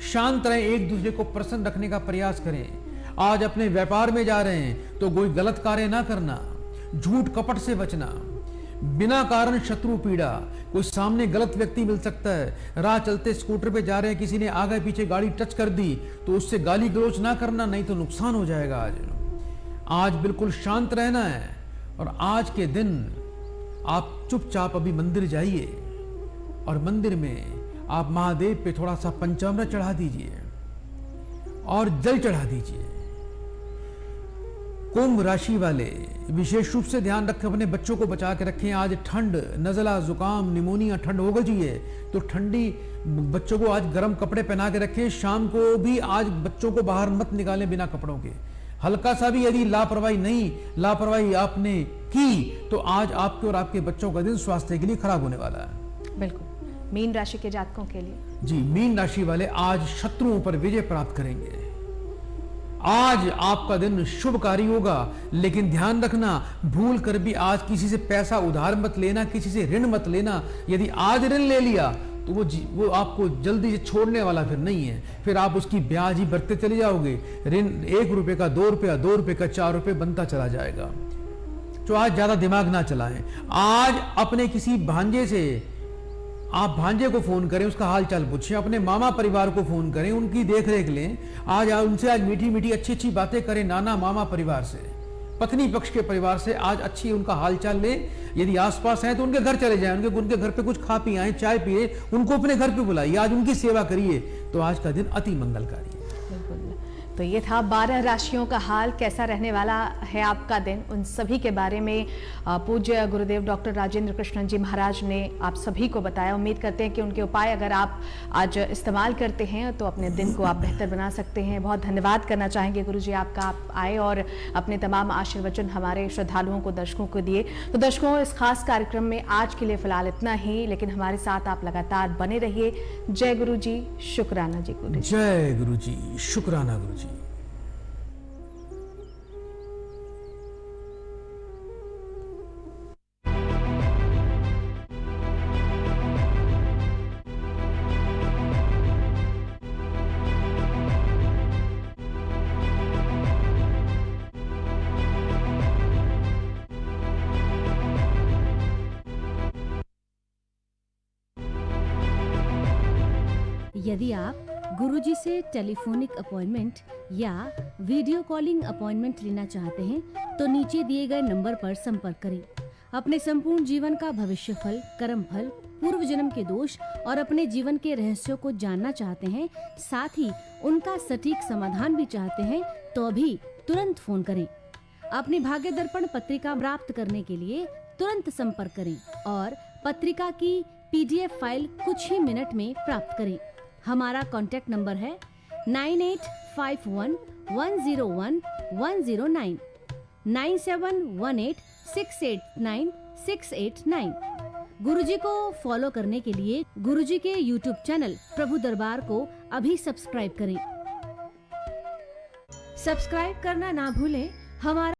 शांत रहें, एक दूसरे को प्रसन्न रखने का प्रयास करें। आज अपने व्यापार में जा रहे हैं तो कोई गलत कार्य ना करना, झूठ कपट से बचना, बिना कारण शत्रु पीड़ा, कोई सामने गलत व्यक्ति मिल सकता है। राह चलते स्कूटर पे जा रहे हैं, किसी ने आगे पीछे गाड़ी टच कर दी तो उससे गाली गलौज ना करना, नहीं तो नुकसान हो जाएगा। आज बिल्कुल शांत रहना है और आज के दिन आप चुपचाप अभी मंदिर जाइए और मंदिर में आप महादेव पे थोड़ा सा पंचामृत चढ़ा दीजिए और जल चढ़ा दीजिए। कुंभ राशि वाले विशेष रूप से ध्यान रखें, अपने बच्चों को बचा के रखें। आज ठंड, नज़ला, जुकाम, निमोनिया, ठंड हो गई है तो ठंडी बच्चों को आज गर्म कपड़े पहना के रखें। शाम को भी आज बच्चों को बाहर मत निकालें बिना कपड़ों के। हल्का सा भी यदि लापरवाही आपने की तो आज आपके और आपके बच्चों का दिन स्वास्थ्य के लिए खराब होने वाला है। बिल्कुल। मीन राशि के जातकों के लिए जी, मीन राशि वाले आज शत्रुओं पर विजय प्राप्त करेंगे। आज आपका दिन शुभकारी होगा, लेकिन ध्यान रखना भूल कर भी आज किसी से पैसा उधार मत लेना, किसी से ऋण मत लेना। यदि आज ऋण ले लिया तो वो आपको जल्दी से छोड़ने वाला फिर नहीं है, फिर आप उसकी ब्याज ही बढ़ते चले जाओगे। ऋण 1 रुपए का 2 रुपया, 2 रुपए का 4 रुपए बनता चला जाएगा। तो आज ज्यादा दिमाग ना चलाएं। आज अपने किसी भांजे से आप भांजे को फोन करें, उसका हाल चाल पूछें, अपने मामा परिवार को फोन करें, उनकी देख रेख लें। आज उनसे आज मीठी मीठी अच्छी अच्छी बातें करें, नाना मामा परिवार से, पत्नी पक्ष के परिवार से आज अच्छी उनका हाल चाल लें। यदि आसपास हैं तो उनके घर चले जाएं, उनके घर पे कुछ खा पी आए, चाय पिए, उनको अपने घर पे बुलाइए, आज उनकी सेवा करिए, तो आज का दिन अति मंगलकारी है। तो ये था 12 राशियों का हाल, कैसा रहने वाला है आपका दिन, उन सभी के बारे में पूज्य गुरुदेव डॉक्टर राजेंद्र कृष्णन जी महाराज ने आप सभी को बताया। उम्मीद करते हैं कि उनके उपाय अगर आप आज इस्तेमाल करते हैं तो अपने दिन को आप बेहतर बना सकते हैं। बहुत धन्यवाद करना चाहेंगे गुरुजी आपका, आप आए और अपने तमाम आशीर्वचन हमारे श्रद्धालुओं को, दर्शकों को दिए। तो दर्शकों, इस खास कार्यक्रम में आज के लिए फिलहाल इतना ही, लेकिन हमारे साथ आप लगातार बने रहिए। जय गुरु जी, शुक्राना जी गुरु। जय गुरु जी, शुक्राना गुरु जी। यदि आप गुरुजी से टेलीफोनिक अपॉइंटमेंट या वीडियो कॉलिंग अपॉइंटमेंट लेना चाहते हैं तो नीचे दिए गए नंबर पर संपर्क करें। अपने संपूर्ण जीवन का भविष्य फल, कर्म फल, पूर्व जन्म के दोष और अपने जीवन के रहस्यों को जानना चाहते हैं, साथ ही उनका सटीक समाधान भी चाहते हैं, तो अभी तुरंत फोन करें। अपनी भाग्य दर्पण पत्रिका प्राप्त करने के लिए तुरंत संपर्क करें और पत्रिका की PDF फाइल कुछ ही मिनट में प्राप्त करें। हमारा कॉन्टैक्ट नंबर है 9851101109 9718689689। गुरुजी को फॉलो करने के लिए गुरुजी के YouTube चैनल प्रभु दरबार को अभी सब्सक्राइब करें। सब्सक्राइब करना ना भूलें। हमारा